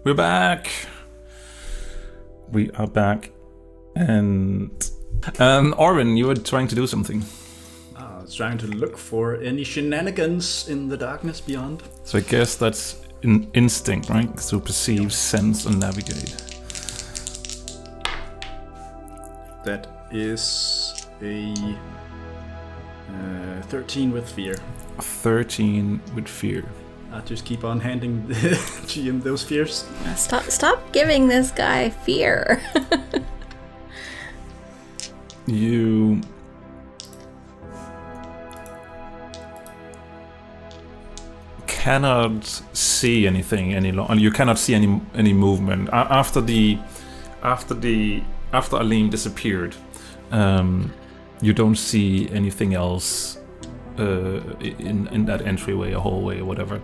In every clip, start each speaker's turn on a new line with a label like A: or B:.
A: We're back. We are back. And Orvin, you were trying to do something.
B: I was trying to look for any shenanigans in the darkness beyond.
A: So I guess that's an instinct, right? So perceive, sense, and navigate.
B: That is a 13 with fear.
A: 13 with fear.
B: I just keep on handing the GM those fears.
C: Stop giving this guy fear.
A: You cannot see anything any longer. You cannot see any movement after Arleem disappeared. You don't see anything else in that entryway or hallway or whatever.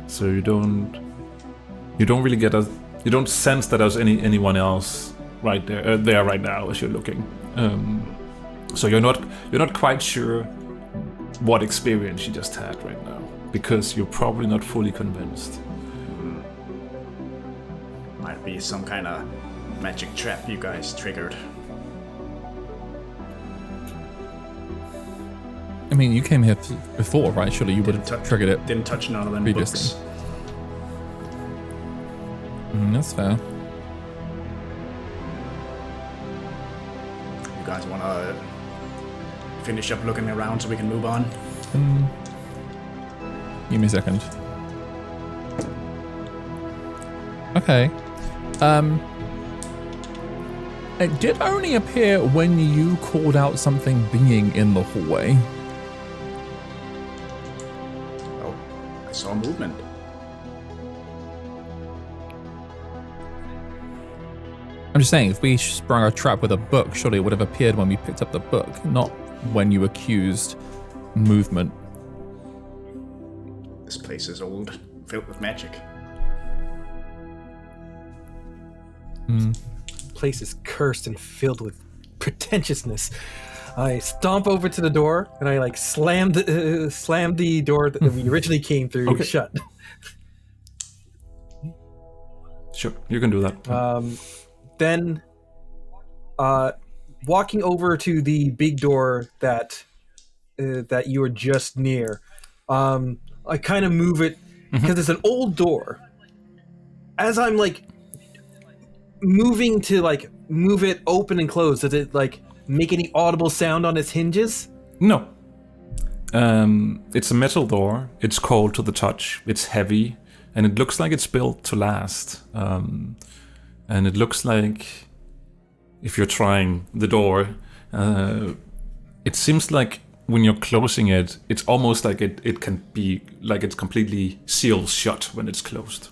A: So you don't really get you don't sense that there's anyone else right there right now as you're looking. So you're not quite sure what experience you just had right now, because you're probably not fully convinced.
B: Might be some kind of magic trap you guys triggered.
D: I mean, you came here before, right? Surely you would have triggered it.
B: Didn't touch none of them
D: previously.
B: books.
D: That's fair.
B: You guys want to finish up looking around so we can move on?
D: Give me a second. Okay. It did only appear when you called out something being in the hallway.
B: Oh, I saw movement.
D: I'm just saying, if we sprung a trap with a book, surely it would have appeared when we picked up the book, not when you accused movement.
B: This place is old, filled with magic.
E: Place is cursed and filled with pretentiousness. I stomp over to the door and I slam the door that we originally came through shut.
A: Sure, you can do that.
E: Then, walking over to the big door that you were just near, I kind of move it because it's an old door. As I'm moving to move it open and close, does it make any audible sound on its hinges?
A: No. It's a metal door. It's cold to the touch. It's heavy, and it looks like it's built to last. And it looks like, if you're trying the door, it seems like when you're closing it, it's almost like it can be like it's completely sealed shut when it's closed.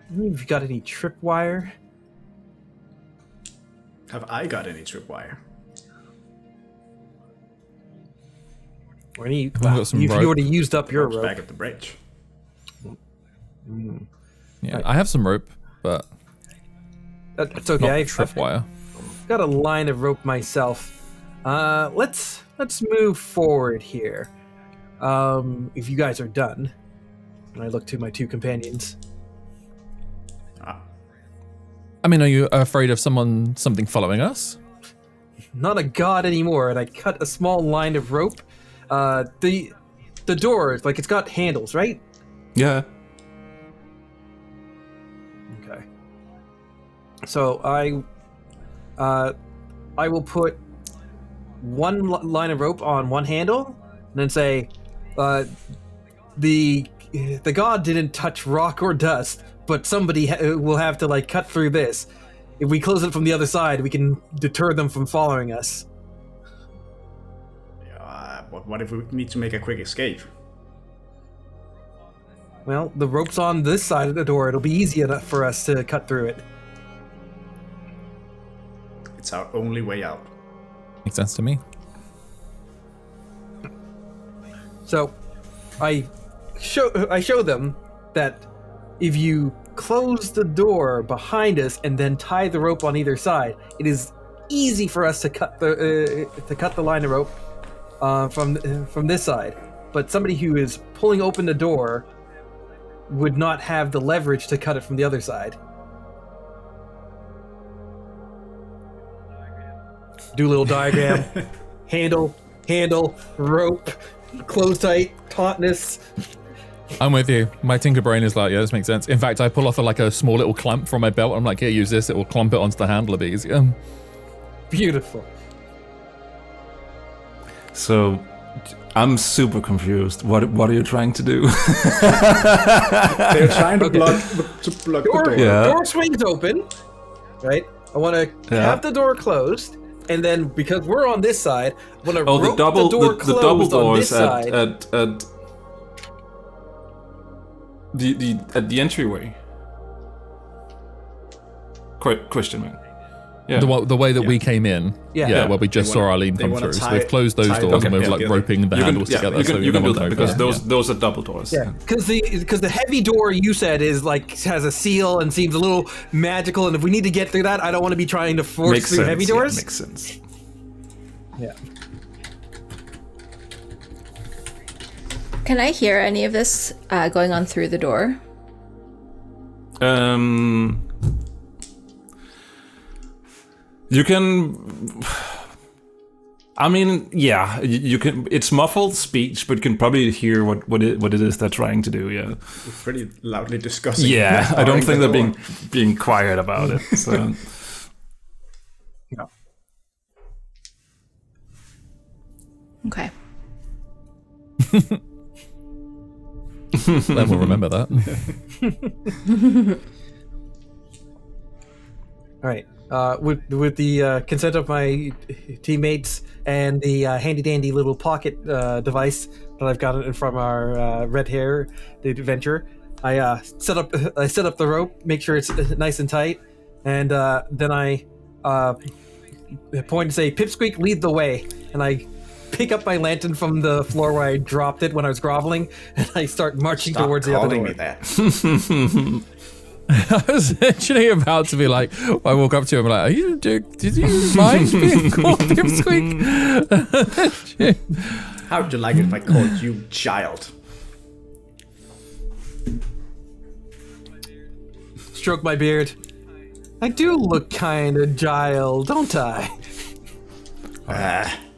E: Have you got any tripwire?
B: Have I got any tripwire?
E: Or any?
D: got some
E: You
D: rope.
E: already used up your
B: Rope's
E: rope.
B: back at the bridge.
D: Yeah, I have some rope, but
E: That's okay.
D: not
E: I've
D: tripwire.
E: got a line of rope myself. Let's move forward here. If you guys are done, and I look to my two companions.
D: I mean, are you afraid of something following us?
E: Not a god anymore, and I cut a small line of rope. The door, it's got handles, right?
A: Yeah.
E: Okay. So I will put one line of rope on one handle, and then say, the god didn't touch rock or dust, but somebody will have to cut through this. If we close it from the other side, we can deter them from following us.
B: What if we need to make a quick escape?
E: Well, the rope's on this side of the door. It'll be easy enough for us to cut through it.
B: It's our only way out.
D: Makes sense to me.
E: So, I show them that if you close the door behind us and then tie the rope on either side, it is easy for us to cut the line of rope from this side, but somebody who is pulling open the door would not have the leverage to cut it from the other side. Do a little diagram. handle, rope, close tight, tautness.
D: I'm with you. My tinker brain is like, yeah, this makes sense. In fact, I pull off a small little clamp from my belt. I'm like, here, use this. It will clump it onto the handle a bit easier.
E: Beautiful.
A: So, I'm super confused. What are you trying to do?
B: They're trying to block the door.
A: Yeah.
E: Door swings open, right? I want to have the door closed, and then because we're on this side, I want to rope the door closed
A: the double
E: on
A: doors
E: this side.
A: at the entryway. Question mark. Yeah.
D: The way that we came in,
E: Yeah.
D: where we just saw Arleem come through. So we've closed those doors and we're roping the handles together.
A: You can do that because those are double doors.
E: Yeah, because the heavy door you said is has a seal and seems a little magical, and if we need to get through that, I don't want to be trying to force through heavy doors.
A: Yeah, makes sense.
E: Yeah.
C: Can I hear any of this going on through the door?
A: You can. I mean, yeah, you can. It's muffled speech, but you can probably hear what it is they're trying to do. Yeah,
B: We're pretty loudly discussing.
A: yeah. I don't think they're being quiet about it. So.
E: No.
C: Okay.
D: Then we'll remember that.
E: All right. With the consent of my teammates and the handy dandy little pocket device that I've got from our red hair the adventurer, I set up the rope, make sure it's nice and tight, and then I point and say, "Pipsqueak, lead the way," and I pick up my lantern from the floor where I dropped it when I was groveling, and I start marching towards the other door.
B: Me that.
D: I was actually about to be like, I walk up to him like, did you mind being called Pipsqueak?
B: How would you like it if I called you child?
E: Stroke my beard. I do look kind of child, don't I?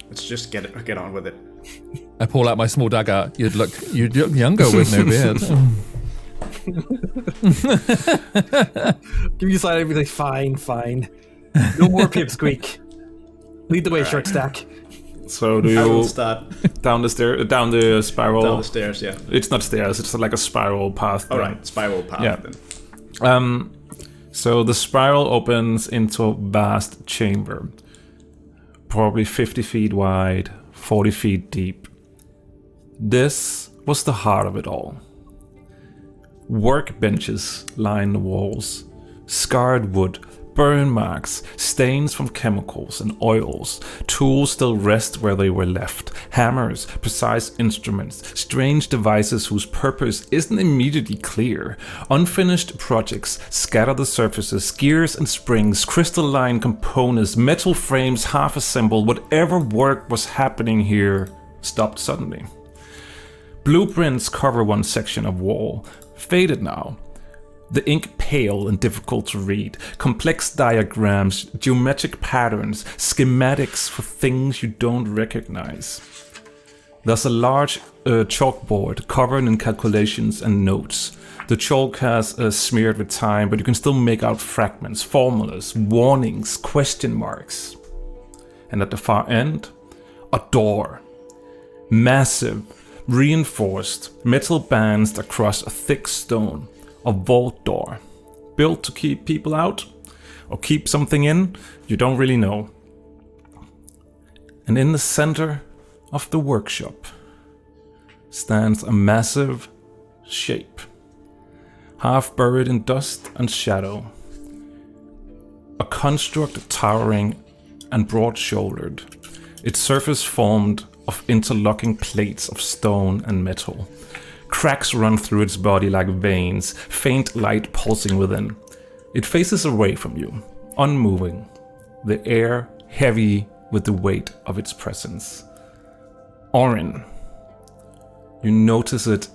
B: Let's just get on with it.
D: I pull out my small dagger. You'd look younger with no beard.
E: Give me a side and be like, fine. No more Pipsqueak. Lead the way, Short Stack.
A: So do
B: I will
A: you
B: start
A: down the spiral?
B: down the stairs, yeah.
A: It's not stairs. It's like a spiral path.
B: All right, spiral path
A: Yeah.
B: then.
A: So the spiral opens into a vast chamber, probably 50 feet wide, 40 feet deep. This was the heart of it all. Workbenches line the walls, scarred wood, burn marks, stains from chemicals and oils, tools still rest where they were left, hammers, precise instruments, strange devices whose purpose isn't immediately clear, unfinished projects scatter the surfaces, gears and springs, crystalline components, metal frames half assembled, whatever work was happening here stopped suddenly. Blueprints cover one section of wall, faded now. The ink pale and difficult to read. Complex diagrams, geometric patterns, schematics for things you don't recognize. There's a large chalkboard covered in calculations and notes. The chalk has smeared with time, but you can still make out fragments, formulas, warnings, question marks. And at the far end, a door. Massive, reinforced, metal bands across a thick stone. A vault door, built to keep people out or keep something in, you don't really know. And in the center of the workshop stands a massive shape, half buried in dust and shadow. A construct towering and broad-shouldered, its surface formed of interlocking plates of stone and metal. Cracks run through its body like veins, faint light pulsing within. It faces away from you, unmoving, the air heavy with the weight of its presence. Orin, you notice it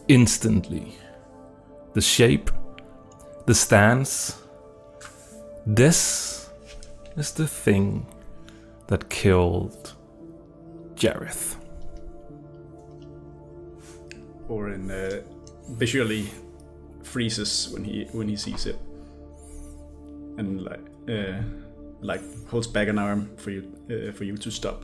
A: instantly. The shape, the stance. This is the thing that killed Jareth.
B: Orin visually freezes when he sees it, and like holds back an arm for you to stop.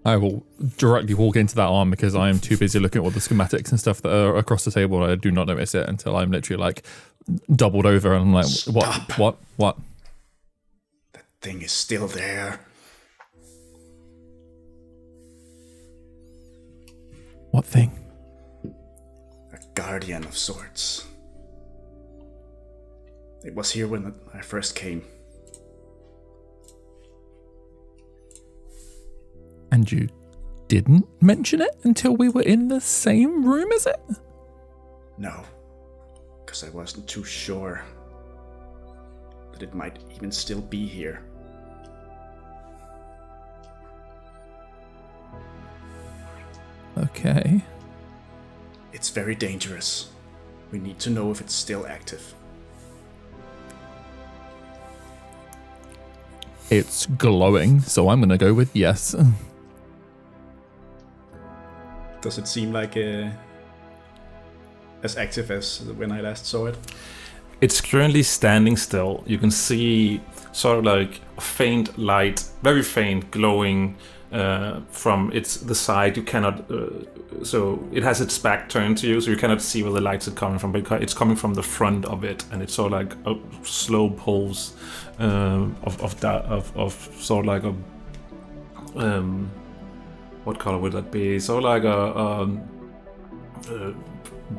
D: I will directly walk into that arm because I am too busy looking at all the schematics and stuff that are across the table. I do not notice it until I'm literally like doubled over and I'm like,
B: Stop.
D: What?
B: That thing is still there.
D: What thing?
B: A guardian of sorts. It was here when I first came.
D: And you didn't mention it until we were in the same room as it?
B: No, because I wasn't too sure that it might even still be here.
D: Okay.
B: It's very dangerous. We need to know if it's still active.
D: It's glowing, so I'm gonna go with yes.
B: Does it seem like as active as when I last saw it?
A: It's currently standing still. You can see sort of like a faint light, very faint, glowing from the side. You cannot, so it has its back turned to you, so you cannot see where the lights are coming from. Because it's coming from the front of it, and it's sort of like a slow pulse of sort of like a what color would that be? Sort of like a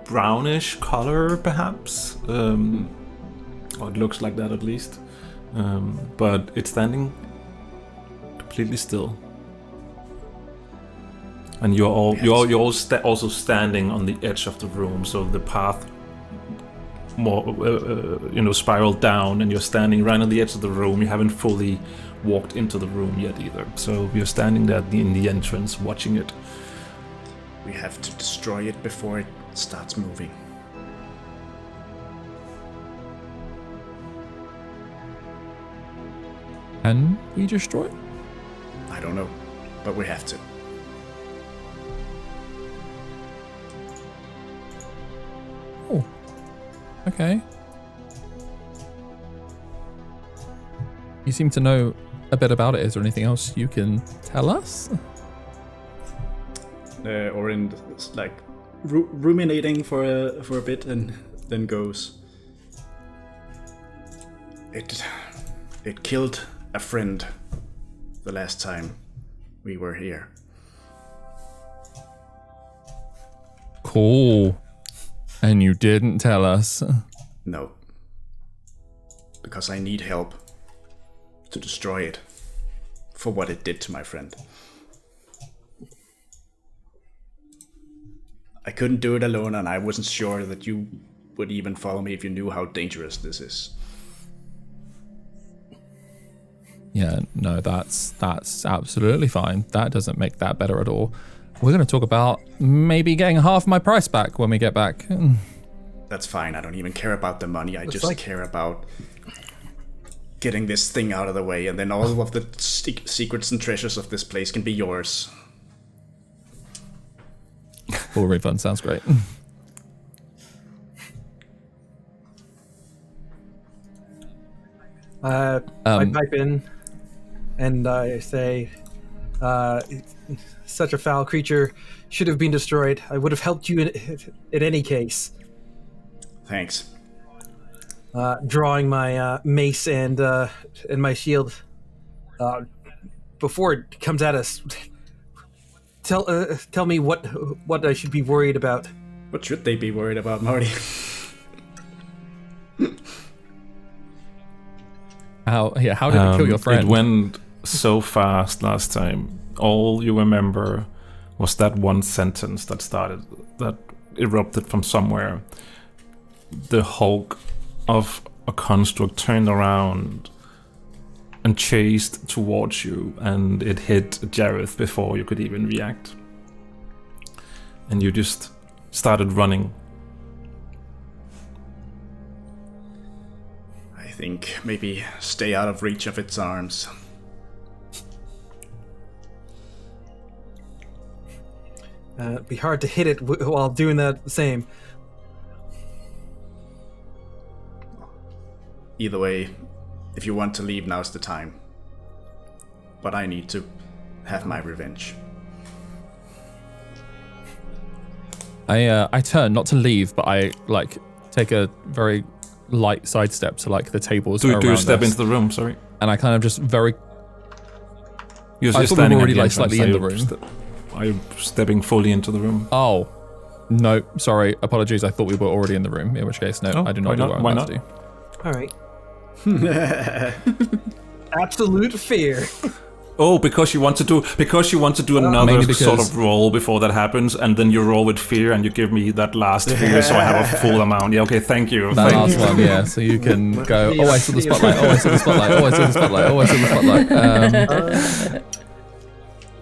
A: brownish color, perhaps. Or it looks like that at least. But it's standing completely still. And you're also standing on the edge of the room, so the path more spiraled down, and you're standing right on the edge of the room. You haven't fully walked into the room yet either, so you're standing there in the entrance watching it.
B: We have to destroy it before it starts moving.
D: Can we destroy it?
B: I don't know, but we have to.
D: Oh. Okay. You seem to know a bit about it. Is there anything else you can tell us?
B: Orin is like ruminating for a bit and then goes. It killed a friend the last time we were here.
D: Cool. And you didn't tell us?
B: No. Because I need help to destroy it for what it did to my friend. I couldn't do it alone, and I wasn't sure that you would even follow me if you knew how dangerous this is.
D: Yeah, no, that's absolutely fine. That doesn't make that better at all. We're going to talk about maybe getting half my price back when we get back.
B: That's fine. I don't even care about the money. I just care about getting this thing out of the way, and then all of the secrets and treasures of this place can be yours.
D: Full refund sounds great.
E: I pipe in and I say, such a foul creature should have been destroyed. I would have helped you in any case.
B: Thanks.
E: Drawing my mace and my shield. Before it comes at us, tell me what I should be worried about.
B: What should they be worried about, Marty?
D: How did it kill your friend?
A: It went so fast last time. All you remember was that one sentence that erupted from somewhere. The hulk of a construct turned around and chased towards you, and it hit Jareth before you could even react. And you just started running.
B: I think maybe stay out of reach of its arms.
E: It'd be hard to hit it while doing that same.
B: Either way, if you want to leave, now's the time. But I need to have my revenge.
D: I turn, not to leave, but I like take a very light sidestep to like the tables around
A: Do you step
D: us,
A: into the room? Sorry.
D: and I kind of just very.
A: You're
D: I
A: just
D: thought we were
A: standing
D: already,
A: at the
D: like, slightly in the
A: entrance.
D: room.
A: Are you stepping fully into the room?
D: Oh, no, sorry, apologies. I thought we were already in the room. In which case, no,
A: Oh,
D: I do
A: why
D: not do
A: not?
D: what I'm
A: Why
D: about
A: not?
D: to do.
E: All right. Absolute fear.
A: Oh, because you want to do another
D: Mainly because-
A: sort of roll before that happens, and then you roll with fear, and you give me that last fear, so I have a full amount. Yeah, okay, thank you.
D: That
A: Thank
D: last one, yeah. So you can go. Oh, I saw the spotlight. Oh, I saw the spotlight. Oh, I saw the spotlight. Oh, I saw the spotlight.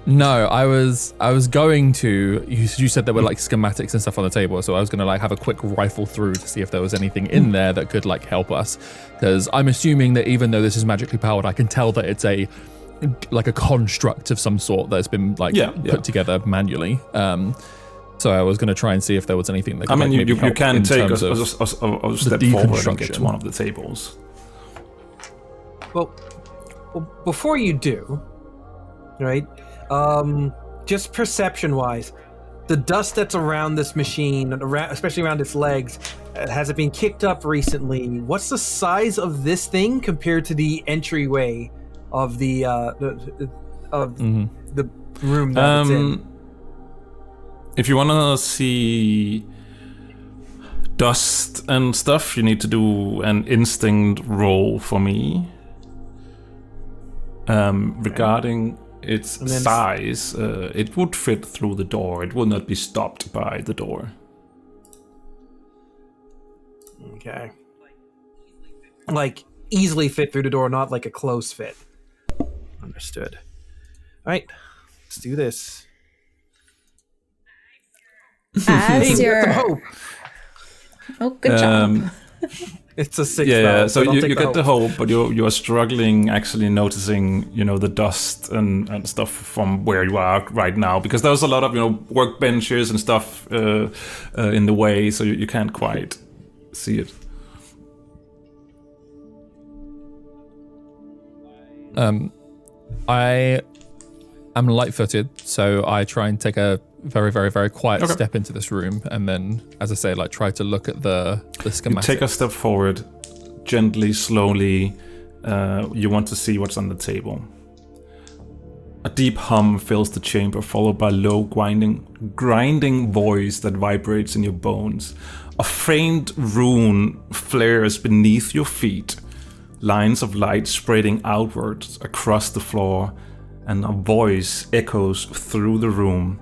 D: No, I was going to. You said there were like schematics and stuff on the table, so I was going to like have a quick rifle through to see if there was anything in there that could like help us, because I'm assuming that even though this is magically powered, I can tell that it's a construct of some sort that's been like put together manually. So I was going to try and see if there was anything that could,
A: I mean,
D: like, maybe
A: you
D: help
A: can
D: in
A: take
D: terms
A: a
D: of
A: step forward and get to
D: deconstruction.
A: one of the tables.
E: Well, before you do, right? Just perception-wise, the dust that's around this machine, especially around its legs, has it been kicked up recently? What's the size of this thing compared to the entryway of the room that it's in?
A: If you want to see dust and stuff, you need to do an instinct roll for me. Regarding its size, it would fit through the door. It will not be stopped by the door.
E: Okay. Like, easily fit through the door, not like a close fit. Understood. All right, let's do this.
C: As
E: Hey, we got some
C: your
E: hope.
C: oh, good job.
E: It's a 6.
A: Yeah,
E: though,
A: so
E: but I'll
A: you
E: take
A: get the hope, but you are struggling actually noticing, the dust and stuff from where you are right now, because there's a lot of, workbenches and stuff in the way, so you can't quite see it.
D: I am light-footed, so I try and take a very, very, very quiet step into this room, and then, as I say, like try to look at the schematic.
A: You take a step forward, gently, slowly. You want to see what's on the table. A deep hum fills the chamber, followed by low grinding voice that vibrates in your bones. A faint rune flares beneath your feet, lines of light spreading outwards across the floor, and a voice echoes through the room.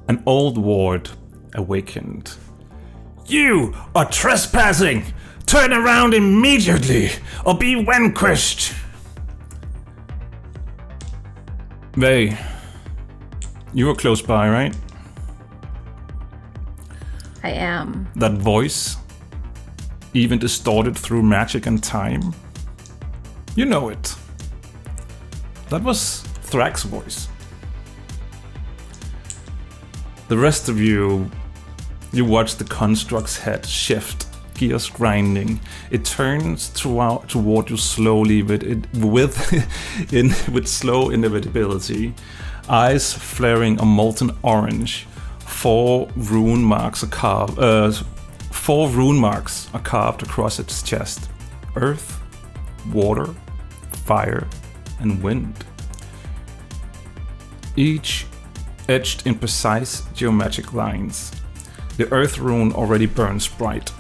A: An old ward awakened. You are trespassing! Turn around immediately, or be vanquished! Vey, you were close by, right?
C: I am.
A: That voice, even distorted through magic and time, you know it. That was Thrax's voice. The rest of you watch the construct's head shift, gears grinding. It turns toward you slowly, with slow inevitability. Eyes flaring a molten orange. 4 rune marks are carved across its chest: earth, water, fire, and wind. Each etched in precise geometric lines. The earth rune already burns bright.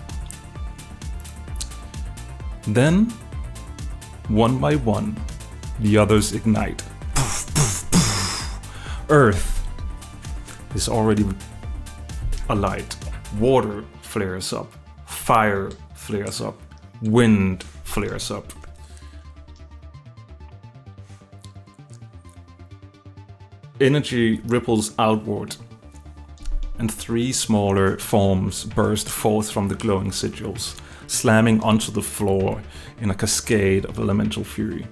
A: Then, one by one, the others ignite. Poof, poof, poof. Earth is already alight. Water flares up. Fire flares up. Wind flares up. energy ripples outward, and 3 smaller forms burst forth from the glowing sigils, slamming onto the floor in a cascade of elemental fury.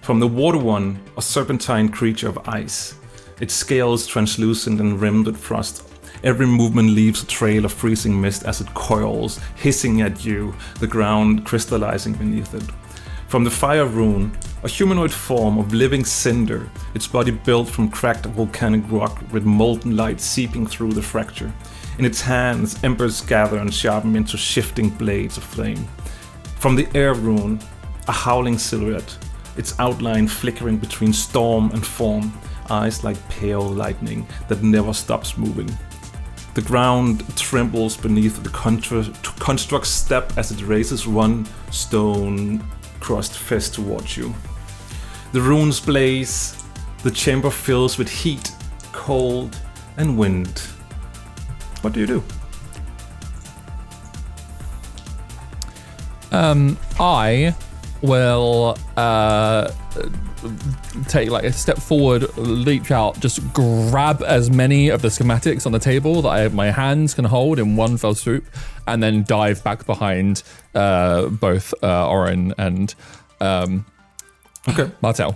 A: From the water one, a serpentine creature of ice, its scales translucent and rimmed with frost. Every movement leaves a trail of freezing mist as it coils, hissing at you, the ground crystallizing beneath it. From the fire rune, a humanoid form of living cinder, its body built from cracked volcanic rock with molten light seeping through the fracture. In its hands, embers gather and sharpen into shifting blades of flame. From the air rune, a howling silhouette, its outline flickering between storm and form, eyes like pale lightning that never stops moving. The ground trembles beneath the construct's step as it raises one stone-crossed fist towards you. The runes blaze, the chamber fills with heat, cold, and wind. What do you do?
D: I will take like a step forward, leap out, just grab as many of the schematics on the table that my hands can hold in one fell swoop, and then dive back behind both Oren and Martel.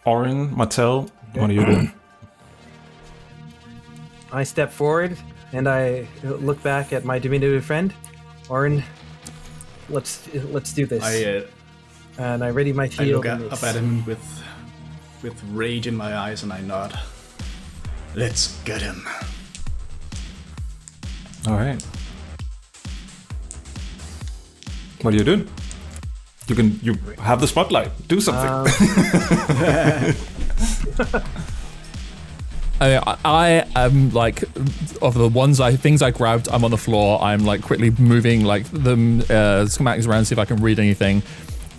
A: Oren, Martel, what are you doing?
E: I step forward and I look back at my diminutive friend. Oren, let's do this. And I ready my
B: I
E: shield.
B: look up at him with rage in my eyes and I nod. Let's get him.
A: All right. What are you doing? You have the spotlight. Do something.
D: I am like, of the things I grabbed, I'm on the floor. I'm like quickly moving like the schematics around, see if I can read anything.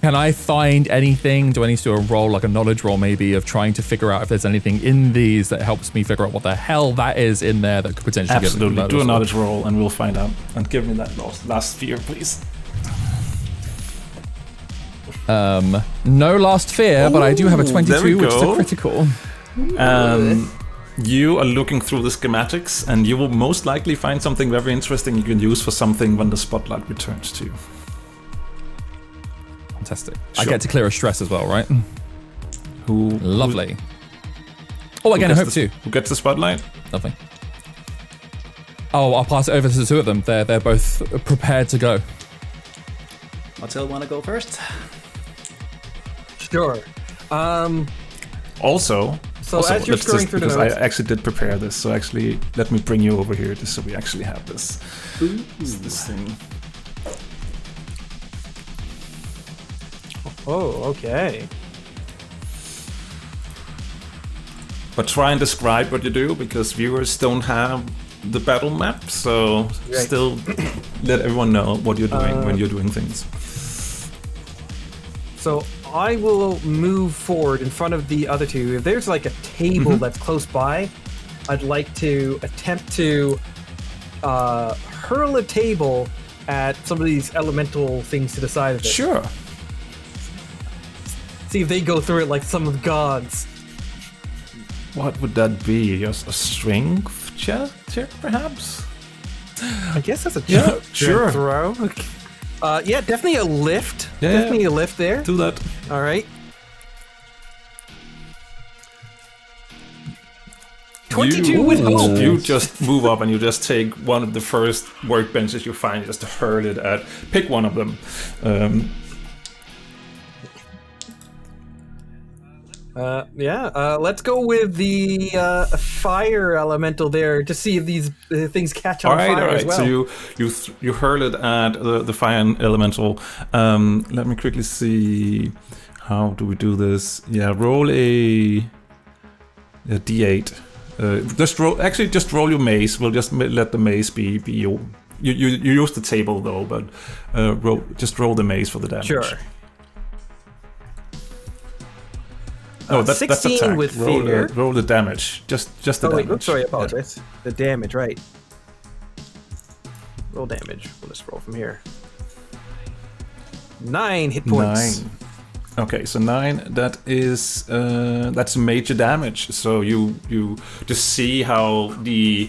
D: Can I find anything? Do I need to do a roll, like a knowledge roll maybe, of trying to figure out if there's anything in these that helps me figure out what the hell that is in there that could potentially
A: Absolutely.
D: get me
A: Do a knowledge roll and we'll find out. And give me that last sphere, please.
D: No last fear, but I do have a 22, which is a critical.
A: You are looking through the schematics, and you will most likely find something very interesting you can use for something when the spotlight returns to you.
D: Fantastic.
A: Sure.
D: I get to clear a stress as well, right? Lovely.
A: Who
D: again, I hope too.
A: Who gets the spotlight?
D: Lovely. Oh, I'll pass it over to the two of them. They're both prepared to go.
B: Martel, wanna go first?
E: Sure.
A: Also,
E: as you're scrolling through the
A: because
E: notes,
A: I actually did prepare this, so actually let me bring you over here just so we actually have this. This thing.
E: Oh, okay.
A: But try and describe what you do, because viewers don't have the battle map, so
E: Right.
A: still let everyone know what you're doing when you're doing things.
E: So I will move forward in front of the other two. If there's like a table that's close by, I'd like to attempt to hurl a table at some of these elemental things to the side of it.
A: Sure.
E: See if they go through it like some of the gods.
A: What would that be? Just a strength check, perhaps?
E: I guess that's a
A: Yeah, sure.
E: throw. Yeah, definitely a lift.
A: Yeah,
E: Definitely a lift there.
A: Do that.
E: All right. 22 with hope.
A: You just move up and you just take one of the first workbenches you find, just to hurl it at. Pick one of them.
E: Let's go with the fire elemental there to see if these things catch on fire as well.
A: So you hurl it at the fire elemental. Let me quickly see. How do we do this? Yeah, roll a d8. Just roll your mace. We'll just let the mace be your. You use the table though, but roll the mace for the damage.
E: Sure.
A: Oh, that's
E: 16
A: attack.
E: with fear.
A: Roll the damage. Just the damage.
E: Oops, sorry, I apologize. The damage, right. Roll damage. We'll just roll from here. 9 hit points.
A: 9. Okay, so 9. That is that's major damage. So you just see how the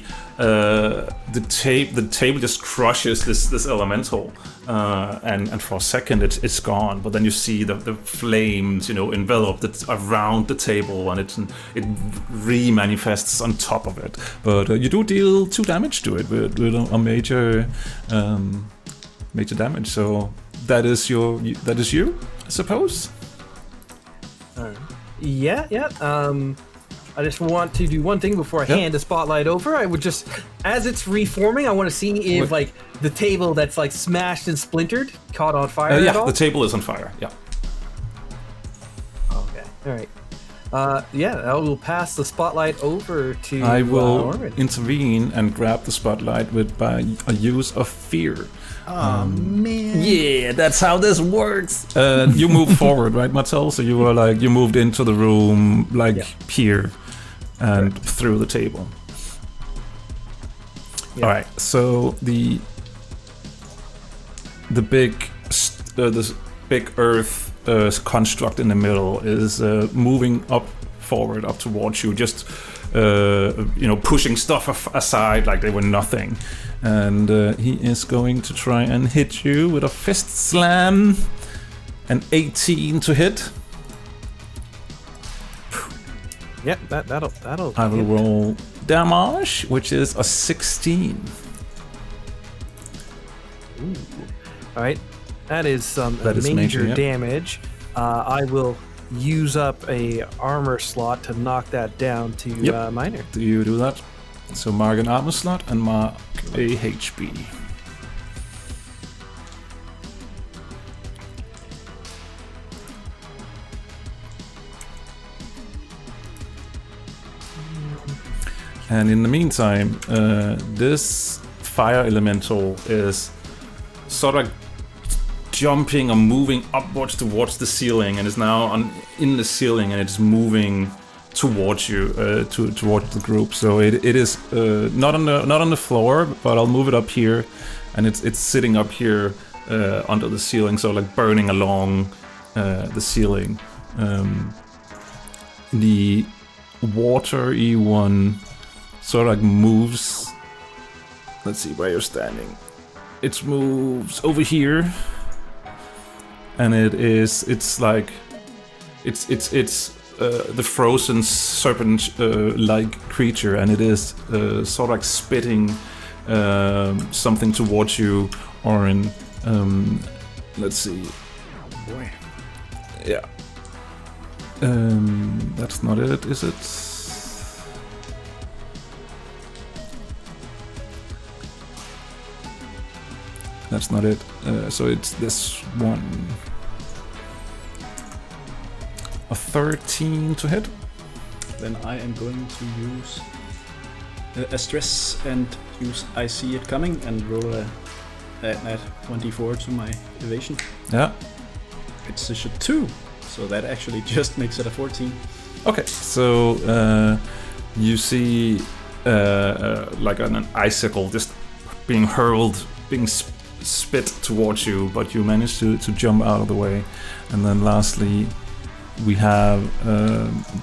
A: table just crushes this elemental, and for a second it's gone. But then you see the flames, envelop around the table, and it re-manifests on top of it. But you do deal 2 damage to it with a major damage. So that is you, I suppose.
E: Yeah. I just want to do one thing before I hand the spotlight over. I would just, as it's reforming, I want to see if like the table that's like smashed and splintered caught on fire at all.
A: The table is on fire. Yeah.
E: Okay. All right. I will pass the spotlight over to.
A: I will
E: Orrin.
A: intervene and grab the spotlight by a use of fear.
B: Oh man.
A: Yeah, that's how this works. You move forward, right, Martel? So you were you moved into the room here and through the table. Yeah. All right. So the big this big earth construct in the middle is moving forward up towards you, just pushing stuff aside like they were nothing. And he is going to try and hit you with a fist slam. An 18 to hit.
E: Yep, that'll.
A: I will roll damage, which is a 16.
E: Ooh. All right, that is
A: that is major
E: damage. I will use up a armor slot to knock that down to minor.
A: Do you do that? So mark an armor slot and mark a HP. And in the meantime, this fire elemental is sort of jumping or moving upwards towards the ceiling, and is now in the ceiling, and it's moving towards you, towards the group. So it is not on the floor, but I'll move it up here, and it's sitting up here under the ceiling, so burning along the ceiling. The watery one sort of moves. Let's see where you're standing. It moves over here, and it's the frozen serpent like creature, and it is sort of spitting something towards you, Orrin. Let's see.
B: Oh boy.
A: Yeah. That's not it, is it? That's not it. So it's this one. A 13 to hit.
B: Then I am going to use a stress and use I see it coming and roll add 1d4 to my evasion.
A: Yeah.
B: It's a 2, so that actually just makes it a 14.
A: Okay, so you see an icicle just being hurled, being spit towards you, but you manage to jump out of the way. And then lastly, we have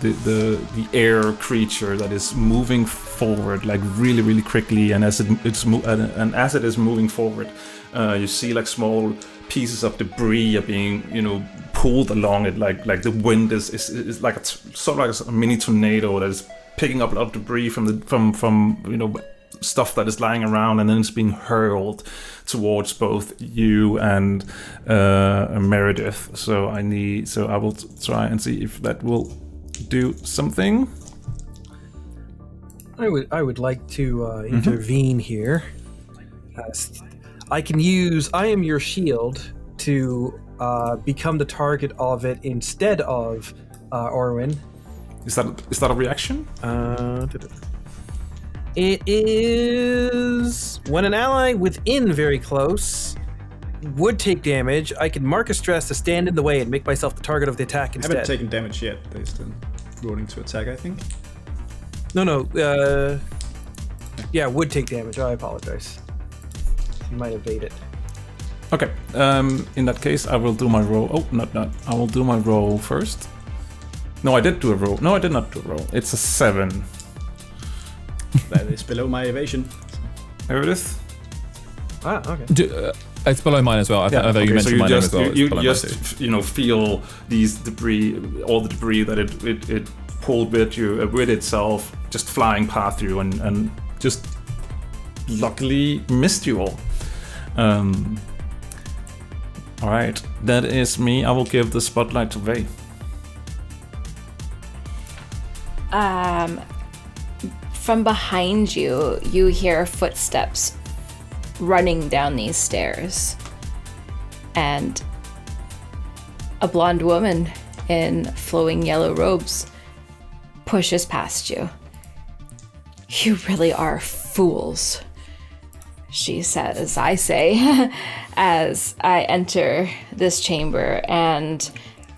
A: the air creature that is moving forward really, really quickly. And as it is moving forward, you see small pieces of debris are being pulled along it, like the wind is like sort of like a mini tornado that is picking up a lot of debris from stuff that is lying around, and then it's being hurled towards both you and Meredith. So I will try and see if that will do something.
E: I would like to intervene here. I can use I am your shield to become the target of it instead of Orwin.
A: Is that a reaction?
E: It is when an ally within very close would take damage, I can mark a stress to stand in the way and make myself the target of the attack instead.
B: I haven't taken damage yet. They're still rolling to attack, I think.
E: No. Would take damage. Oh, I apologize. You might evade it.
A: Okay. In that case, I will do my roll. Oh, not. I will do my roll first. No, I did do a roll. No, I did not do a roll. It's a 7.
B: That is below my evasion.
A: There it is.
E: Ah, okay.
D: It's below mine as well. Although you mentioned my name as well.
A: You
D: it's below
A: just
D: mine too.
A: feel these debris, all the debris that it pulled with itself, just flying past you, and just luckily missed you all. All right, that is me. I will give the spotlight to Vay.
C: From behind you, you hear footsteps running down these stairs. And a blonde woman in flowing yellow robes pushes past you. You really are fools, she says, I say, as I enter this chamber, and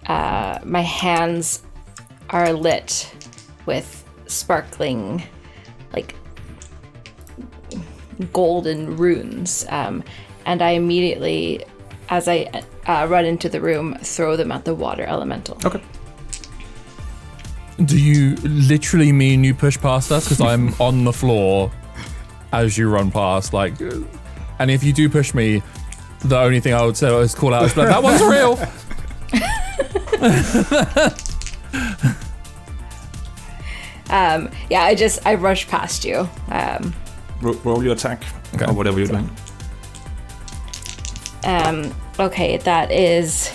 C: my hands are lit with sparkling, like, golden runes. And I immediately, as I run into the room, throw them at the water elemental.
A: Okay.
D: Do you literally mean you push past us? Because I'm on the floor as you run past, like, and if you do push me, the only thing I would say is call out, that one's real.
C: Yeah, I rush past you.
A: Roll your attack, or whatever you're doing.
C: Okay, that is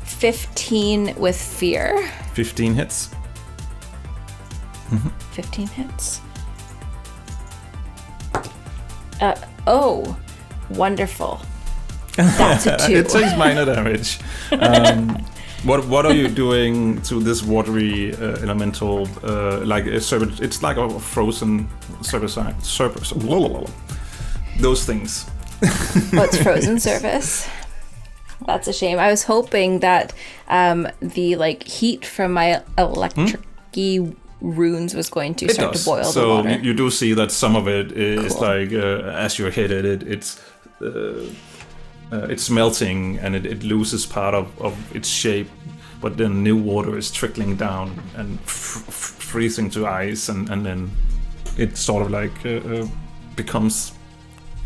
C: 15 with fear.
A: 15 hits.
C: 15 hits. Oh, wonderful. That's a 2.
A: It takes minor damage. What are you doing to this watery elemental? It's like a frozen serpent. Those things.
C: Oh, it's frozen service. That's a shame. I was hoping that the heat from my electric-y runes was going to start to boil the water.
A: So you do see that some of it is cool. As you hit it's melting and it loses part of its shape, but then new water is trickling down and freezing to ice, and then it sort of becomes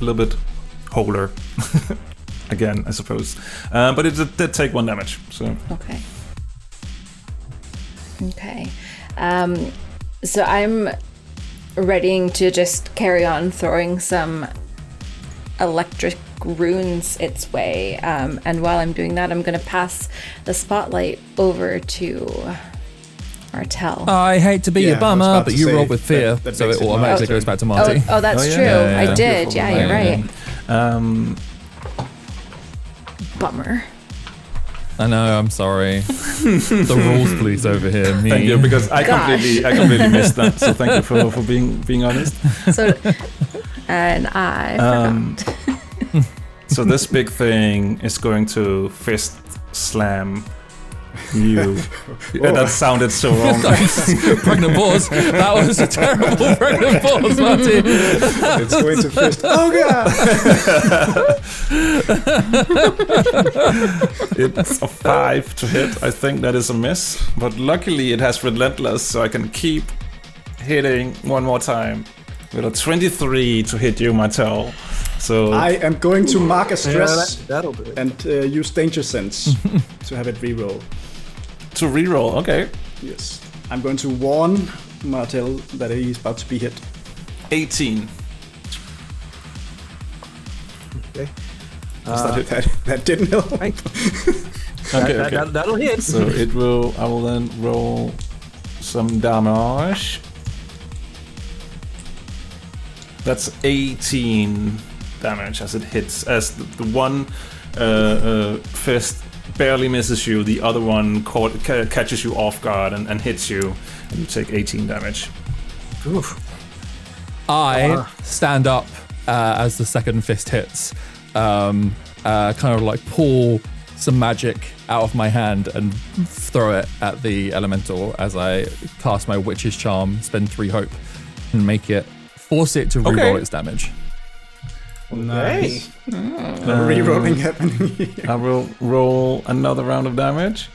A: a little bit wholer again, I suppose. But it did take 1 damage. So
C: Okay. So I'm readying to just carry on throwing some electric runes its way, and while I'm doing that, I'm going to pass the spotlight over to Martel.
D: I hate to be a bummer, but you rolled with fear,
B: that
D: so
B: makes
D: it
B: it
D: automatically goes back to Marty.
C: Oh, that's true. I did. Yeah, you're right. Bummer.
D: I know, I'm sorry. The rules police over here. Me.
A: Thank you, because I completely missed that. So thank you for being honest.
C: So, and I forgot.
A: So this big thing is going to fist slam you. That sounded so wrong.
D: Pregnant pause. That was a terrible pregnant pause, Marty.
B: It's going to fist. Oh god!
A: It's a 5 to hit. I think that is a miss, but luckily it has relentless, so I can keep hitting one more time with a 23 to hit you, Martel. So
B: I am going to mark a stress
E: that'll do it.
B: and use danger sense to have it reroll.
A: to reroll, okay.
B: Yes, I'm going to warn Martel that he's about to be hit.
A: 18.
E: Okay.
B: That didn't help.
E: Right.
A: Okay.
E: That'll hit.
A: So I will then roll some damage. That's 18 damage as it hits. As the one fist barely misses you, the other one catches you off guard and hits you, and you take 18 damage.
E: Oof.
D: I stand up as the second fist hits, kind of like pull some magic out of my hand and throw it at the elemental as I cast my Witch's Charm, spend 3 hope, and force it to reroll its damage.
B: Nice. Rerolling happening here.
A: I will roll another round of damage.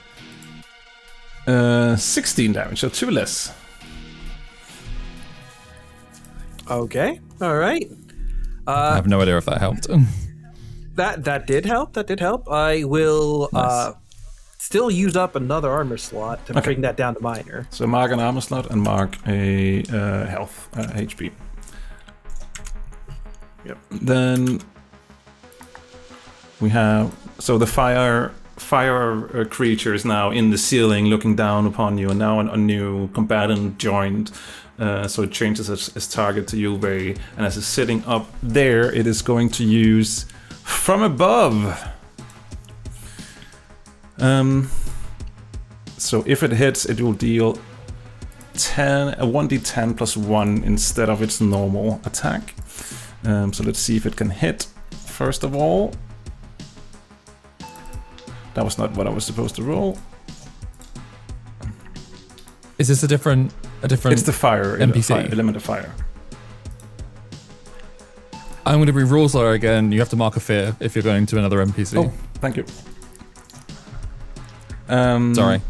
A: 16 damage, so 2 less.
E: Okay. All right.
D: I have no idea if that helped.
E: That did help. That did help. I will still use up another armor slot to bring that down to minor.
A: So mark an armor slot and mark a health HP. Yep. Then we have the fire creature is now in the ceiling, looking down upon you, and now a new combatant joined. So it changes its target to you, and as it's sitting up there, it is going to use from above. So if it hits, it will deal 1d10 plus 1 instead of its normal attack. So let's see if it can hit. First of all, that was not what I was supposed to roll.
D: Is this a different?
A: It's the fire
D: NPC
A: element of fire.
D: I'm going to be rule slower again. You have to mark a fear if you're going to another NPC.
A: Oh, thank you.
D: Sorry.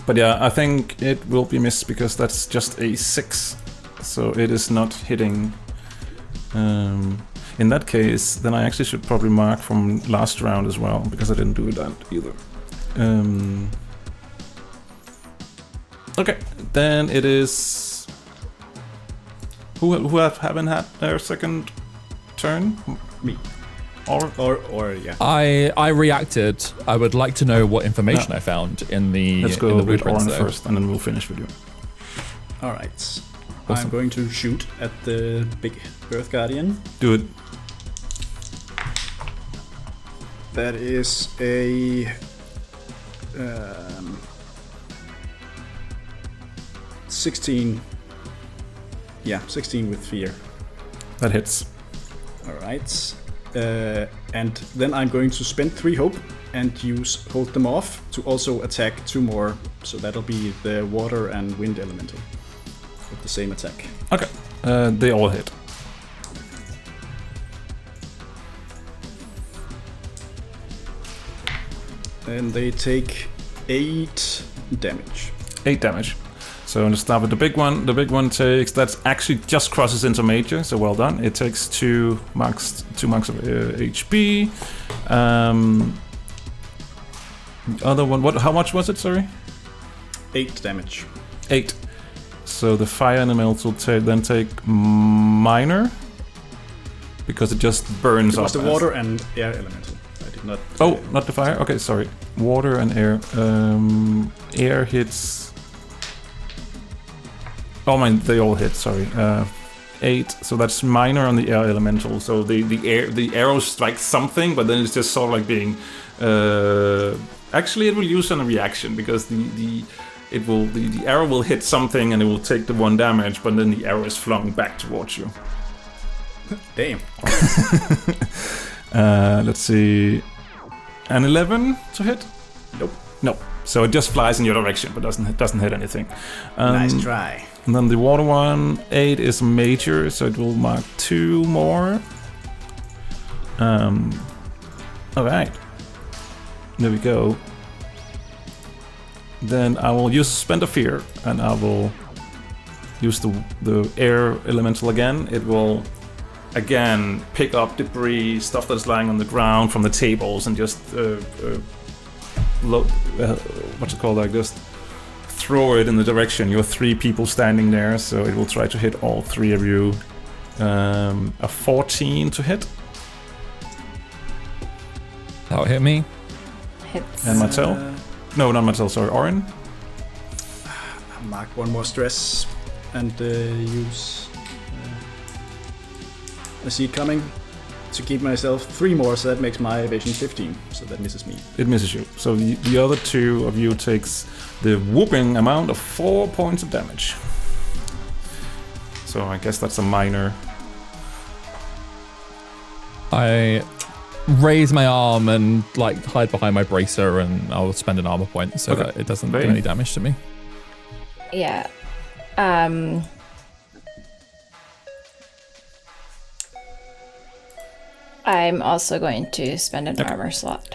A: But yeah, I think it will be missed because that's just a 6. So it is not hitting. In that case, then I actually should probably mark from last round as well, because I didn't do that either. Okay, then it is... Who haven't had their second turn?
B: Me. Or yeah.
D: I reacted. I would like to know what information I found in the
A: Let's go
D: in the
A: with
D: blueprints
A: Oren
D: though.
A: first, and then we'll finish with you.
B: Alright.
A: Awesome.
B: I'm going to shoot at the big Earth Guardian.
A: Do it.
B: That is a 16. Yeah, 16 with fear.
A: That hits.
B: Alright. And then I'm going to spend 3 hope and hold them off to also attack 2 more. So that'll be the water and wind elemental with the same attack.
A: Okay, they all hit.
B: And they take 8 damage.
A: 8 damage. So let's start with the big one. The big one takes, that actually just crosses into major, so well done. It takes 2 marks of HP. The other one, how much was it, sorry?
B: 8 damage.
A: 8. So the fire elemental will then take minor, because it just burns off.
B: It was the water and air elemental. I did not...
A: Oh, not the fire? Okay, sorry. Water and air. Air hits... Oh man, they all hit, sorry. 8, so that's minor on the air elemental. So the arrow strikes something, but then it's just sort of like being... actually, it will use a reaction, because the arrow will hit something and it will take the 1 damage, but then the arrow is flung back towards you.
B: Damn.
A: Let's see. An 11 to hit?
B: Nope.
A: No. So it just flies in your direction, but doesn't hit anything.
B: Nice try.
A: And then the water one, 8 is major, so it will mark 2 more. Alright. There we go. Then I will use Spend a Fear, and I will use the air elemental again. It will again pick up debris, stuff that's lying on the ground from the tables, and just what's it called? Like just throw it in the direction. You're 3 people standing there, so it will try to hit all 3 of you. A 14 to hit.
D: That'll hit me.
C: Hits.
A: And Mattel? No, not Mattel, sorry, Oren.
B: I'll mark 1 more stress and use I see it coming to keep myself 3 more, so that makes my evasion 15, so that misses me.
A: It misses you. So the other 2 of you takes the whooping amount of 4 points of damage. So I guess that's a minor.
D: I raise my arm and like hide behind my bracer, and I'll spend an armor point so that it doesn't do any damage to me.
C: Yeah. I'm also going to spend an armor slot.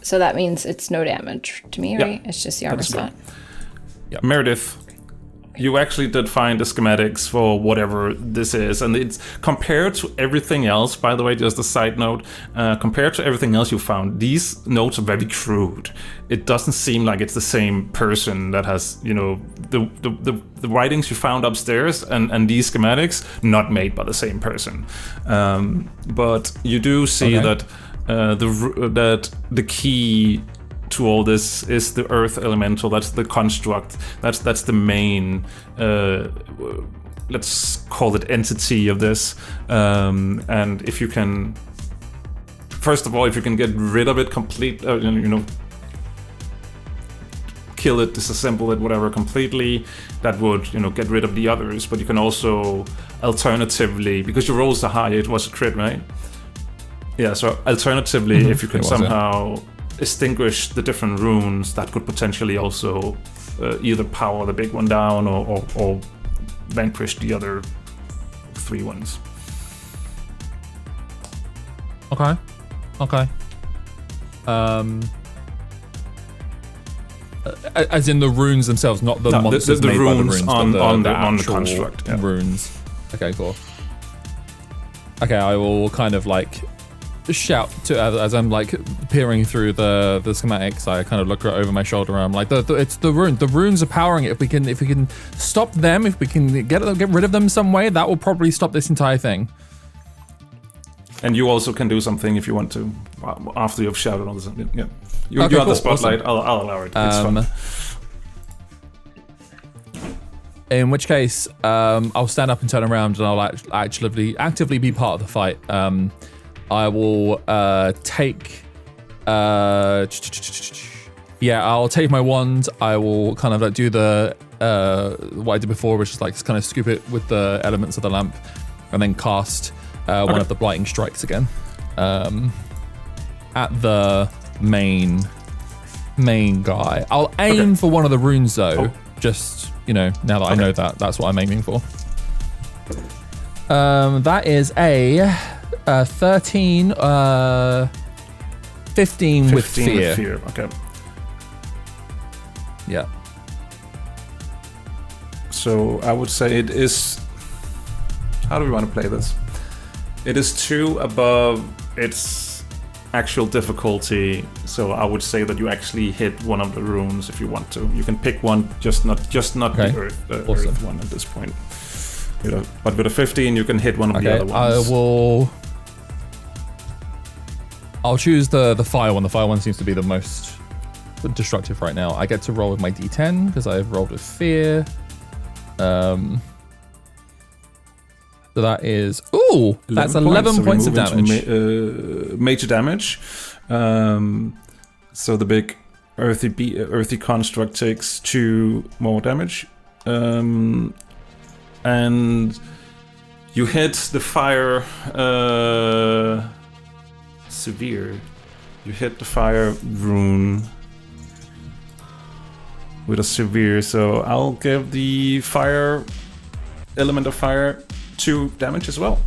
C: So that means it's no damage to me, right? It's just the armor slot.
A: Meredith, you actually did find the schematics for whatever this is, and it's compared to everything else, by the way, just a side note, compared to everything else you found, these notes are very crude. It doesn't seem like it's the same person that has, the writings you found upstairs and these schematics, not made by the same person. But you do see that that the key to all this is the earth elemental. That's the construct. That's the main let's call it entity of this. And if you can, first of all, if you can get rid of it kill it, disassemble it, whatever, completely, that would get rid of the others. But you can also alternatively, because your rolls are high, it was a crit, right? Yeah, so alternatively, if you can somehow extinguish the different runes, that could potentially also either power the big one down or vanquish the other 3 ones.
D: Okay. As in the runes themselves, not the monsters
A: the
D: made
A: runes
D: by the runes,
A: on
D: the
A: the construct. Yeah.
D: runes. Okay, cool. Okay, I will kind of like shout to as I'm like peering through the schematics. I kind of look over my shoulder and I'm like, it's the rune. The runes are powering it. If we can stop them, if we can get rid of them some way, that will probably stop this entire thing.
A: And you also can do something if you want to after you've shouted all this. Yeah, you have the spotlight.
D: Awesome.
A: I'll allow it. It's fun.
D: In which case, I'll stand up and turn around, and I'll actively be part of the fight. I will take. I'll take my wand. I will kind of like do the what I did before, which is like kind of scoop it with the elements of the lamp, and then cast one of the blighting strikes again at the main guy. I'll aim for one of the runes though. Just now that I know that's what I'm aiming for. That is a 13, 15 with fear.
A: Okay.
D: Yeah.
A: So I would say it is. How do we want to play this? It is 2 above its actual difficulty. So I would say that you actually hit one of the runes if you want to. You can pick one, just not the earth one at this point. But with a 15, you can hit one of the other ones.
D: I'll choose the fire one. The fire one seems to be the most destructive right now. I get to roll with my D10 because I've rolled with fear. So that is... Ooh! That's 11 points of damage.
A: Major damage. So the big earthy construct takes 2 more damage. And you hit the fire... severe. You hit the fire rune with a severe. So I'll give the fire... element of fire... 2 damage as well.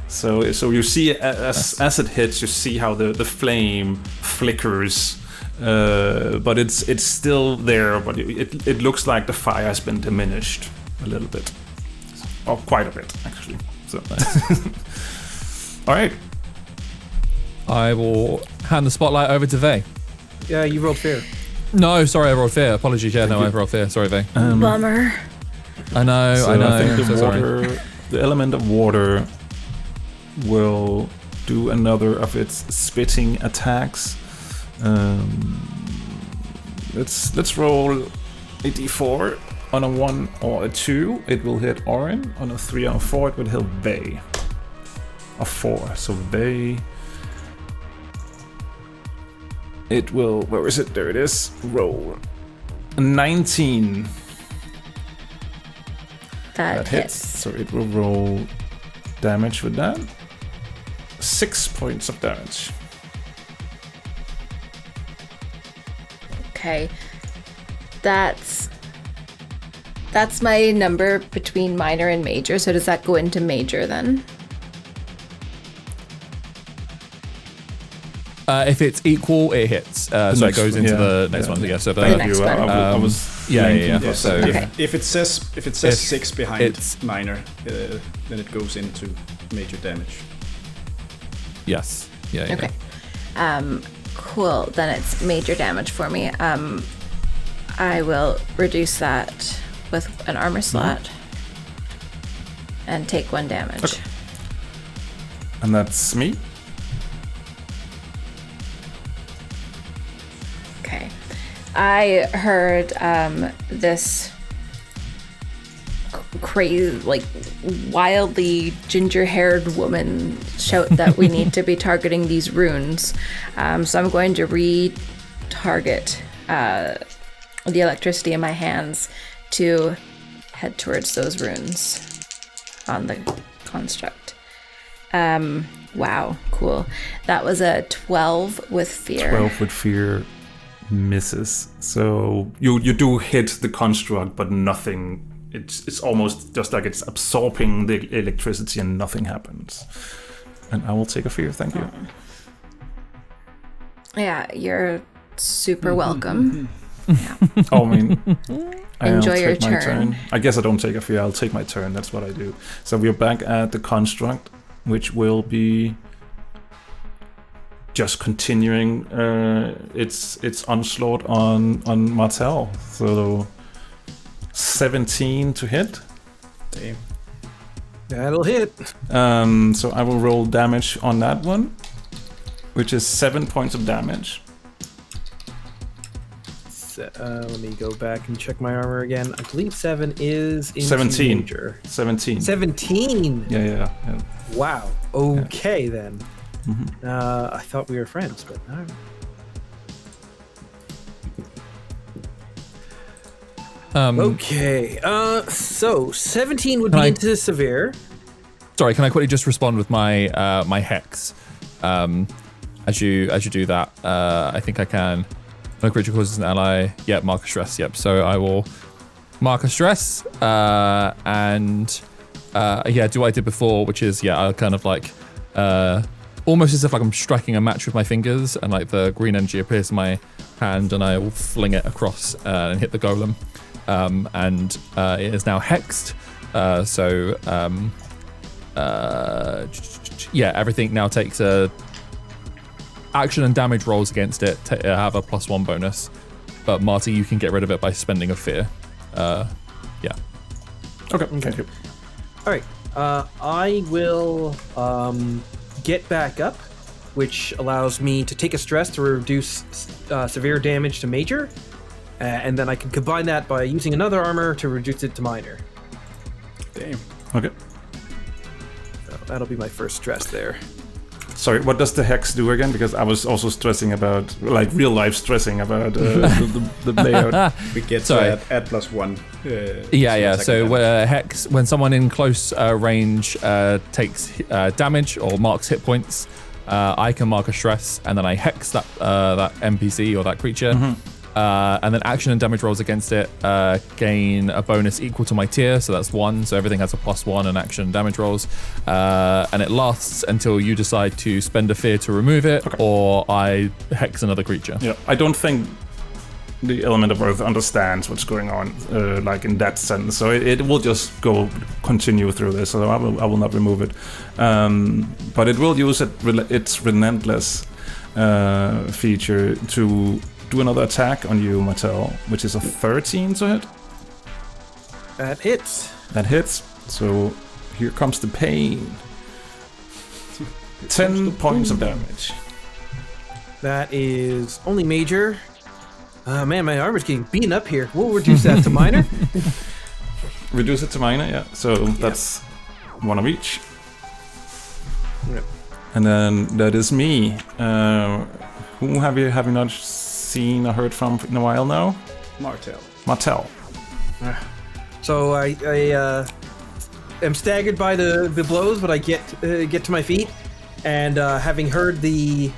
A: So you see as it hits, you see how the flame flickers, but it's still there. But it looks like the fire has been diminished a little bit, or quite a bit actually. So all right,
D: I will hand the spotlight over to Vey.
E: Yeah, you rolled fear.
D: No, sorry, I rolled fear. Apologies. Yeah, I rolled fear. Sorry, Vey.
C: Bummer.
D: I know.
A: I think the element of water will do another of its spitting attacks. Let's roll a d4. On a 1 or a 2, it will hit Orin. On a 3 or 4, it will hit Vey. A 4. So Vey. It will. Where is it? There it is. Roll. 19.
C: That hits.
A: So it will roll damage with that. 6 points of damage.
C: Okay. That's my number between minor and major. So does that go into major then?
D: If it's equal, it hits. So it
A: next
D: goes
A: one,
D: into
A: yeah.
D: the next one. Yeah. So
C: The
D: the
C: next one.
A: I was
D: yeah.
B: Yeah,
D: So
C: Okay.
B: if it says
D: If
B: 6 behind
D: it's-
B: minor, then it goes into major damage.
D: yes. Yeah.
C: Okay. Cool. Then it's major damage for me. I will reduce that with an armor slot and take 1 damage.
A: Okay. And that's me.
C: Okay. I heard this crazy, like wildly ginger-haired woman shout that we need to be targeting these runes. So I'm going to re-target the electricity in my hands to head towards those runes on the construct. Wow, cool. That was a 12 with fear.
A: 12 with fear misses. So you do hit the construct, but nothing. It's almost just like it's absorbing the electricity and nothing happens. And I will take a fear, thank you.
C: Yeah, you're super welcome. Yeah.
A: Oh, I mean, I'll
C: Enjoy your
A: take my
C: turn.
A: I guess I don't take a fear, I'll take my turn, that's what I do. So we're back at the construct, which will be just continuing its onslaught on Martel. So 17 to hit.
B: Damn.
E: That'll hit.
A: So I will roll damage on that one, which is 7 points of damage.
E: Let me go back and check my armor again. I believe 7 is in
A: 17.
E: major.
A: 17.
E: 17.
A: Yeah.
E: Wow. Okay then.
A: Mhm.
E: I thought we were friends, but no. Okay. So 17 would be
D: Can I-
E: into severe.
D: Sorry, can I quickly just respond with my my hex? As you do that, I think I can. No creature causes an ally. Yep, mark a stress. Yep. So I will mark a stress, and do what I did before, which is I'll kind of like almost as if like I'm striking a match with my fingers, and like the green energy appears in my hand, and I will fling it across and hit the golem, and it is now hexed. Everything now takes a action and damage rolls against it have a +1 bonus, but Marty, you can get rid of it by spending a fear.
A: Okay, thank you.
E: All right. I will get back up, which allows me to take a stress to reduce severe damage to major, and then I can combine that by using another armor to reduce it to minor.
B: Damn.
A: Okay.
E: So that'll be my first stress there.
A: Sorry, what does the hex do again? Because I was also stressing about, like real life stressing about the layout.
B: We get
D: Sorry.
B: to add +1.
D: So hex, when someone in close range takes damage or marks hit points, I can mark a stress, and then I hex that NPC or that creature. And then action and damage rolls against it gain a bonus equal to my tier, so that's 1. So everything has a +1 in action and damage rolls, and it lasts until you decide to spend a fear to remove it, or I hex another creature.
A: Yeah, I don't think the element of Earth understands what's going on, like in that sense. So it will just continue through this. So I will not remove it, but it will use its relentless feature to do another attack on you, Martel, which is a 13 to hit.
E: That hits.
A: That hits. So here comes the pain. 10 points of damage.
E: That is only major. Man, my armor's getting beaten up here. We'll reduce that to minor.
A: Reduce it to minor, yeah. So that's 1 of each.
E: Yep.
A: And then that is me. Who have you not seen or heard from in a while now? Martel.
E: So I am staggered by the blows, but I get to my feet, and having heard the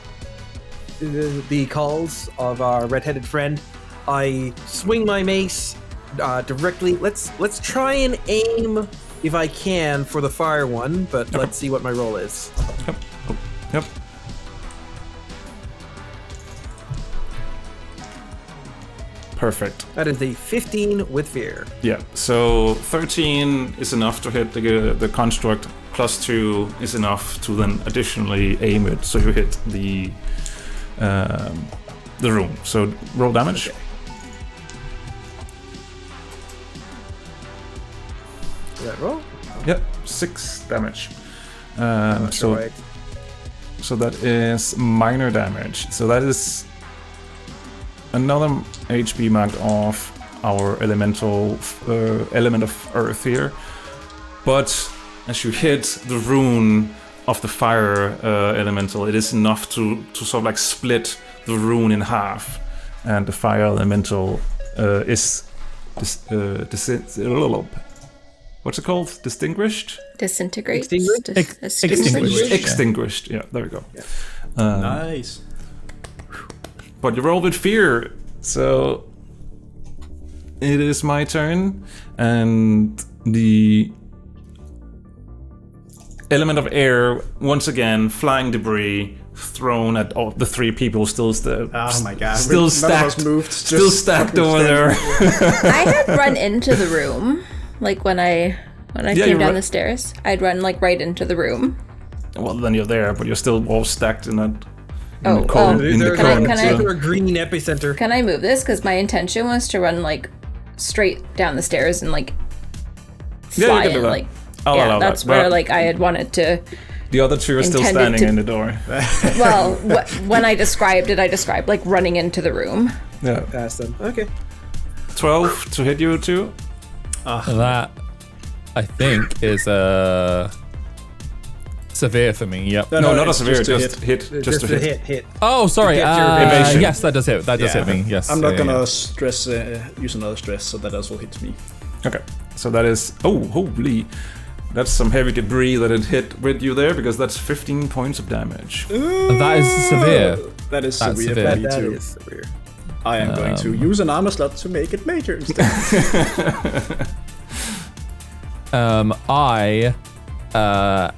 E: calls of our red-headed friend, I swing my mace directly. Let's try and aim, if I can, for the fire one, but let's see what my roll is.
A: Yep. Perfect.
E: That is a 15 with fear.
A: Yeah, so 13 is enough to hit the construct, plus 2 is enough to then additionally aim it, so you hit the room. So roll damage.
B: Okay.
E: Did that roll?
A: Yep, 6 damage.
E: That's
A: So
E: right.
A: so that is minor damage. So that is another HP marked off our elemental element of earth here. But as you hit the rune of the fire elemental, it is enough to sort of like split the rune in half, and the fire elemental is what's it called? Distinguished?
C: Disintegrate.
E: Extinguished?
A: Extinguished. Yeah, there we go.
B: Nice.
A: But you roll with fear, so it is my turn, and the element of air once again, flying debris thrown at all the 3 people still
B: Oh my god.
A: still
B: None of
A: stacked,
B: us moved,
A: still
B: just
A: stacked
B: fucking
A: over there.
C: I had run into the room, like when I
A: you
C: came down
A: ru-
C: the stairs. I'd run like right into the room.
A: Well, then you're there, but you're still all stacked in that.
C: Oh,
A: the cone,
C: oh.
A: in the
E: There's
A: cone.
C: Can I-
E: a green epicenter.
C: Can I move this? Because my intention was to run like straight down the stairs and like
A: Yeah, you
C: fly
A: can do
C: in.
A: that.
C: Like,
A: I'll allow
C: that's
A: that.
C: where
A: But
C: like I had wanted to.
A: the other 2 are still
C: intended
A: standing
C: to-
A: in the door.
C: Well, when I described like running into the room.
A: Yeah,
E: Past them. Okay.
A: 12 to hit you too.
D: That, I think, is severe for me. Yep.
A: No, not a
B: it's
A: severe,
B: to
A: just hit. Just to
E: a
A: hit.
E: hit.
D: Oh, sorry.
E: Get your
A: evasion.
D: Yes, that does hit. That does hit me. Yes.
B: I'm not
D: yeah,
B: gonna
D: yeah.
B: stress use another stress, so that also hits me.
A: Okay, so that is holy, that's some heavy debris that it hit with you there, because that's 15 points of damage.
D: That is severe.
B: That is
D: That's
B: severe
D: severe.
B: for me
E: That
B: too.
E: is severe.
B: I am going to use an armor slot to make it major instead.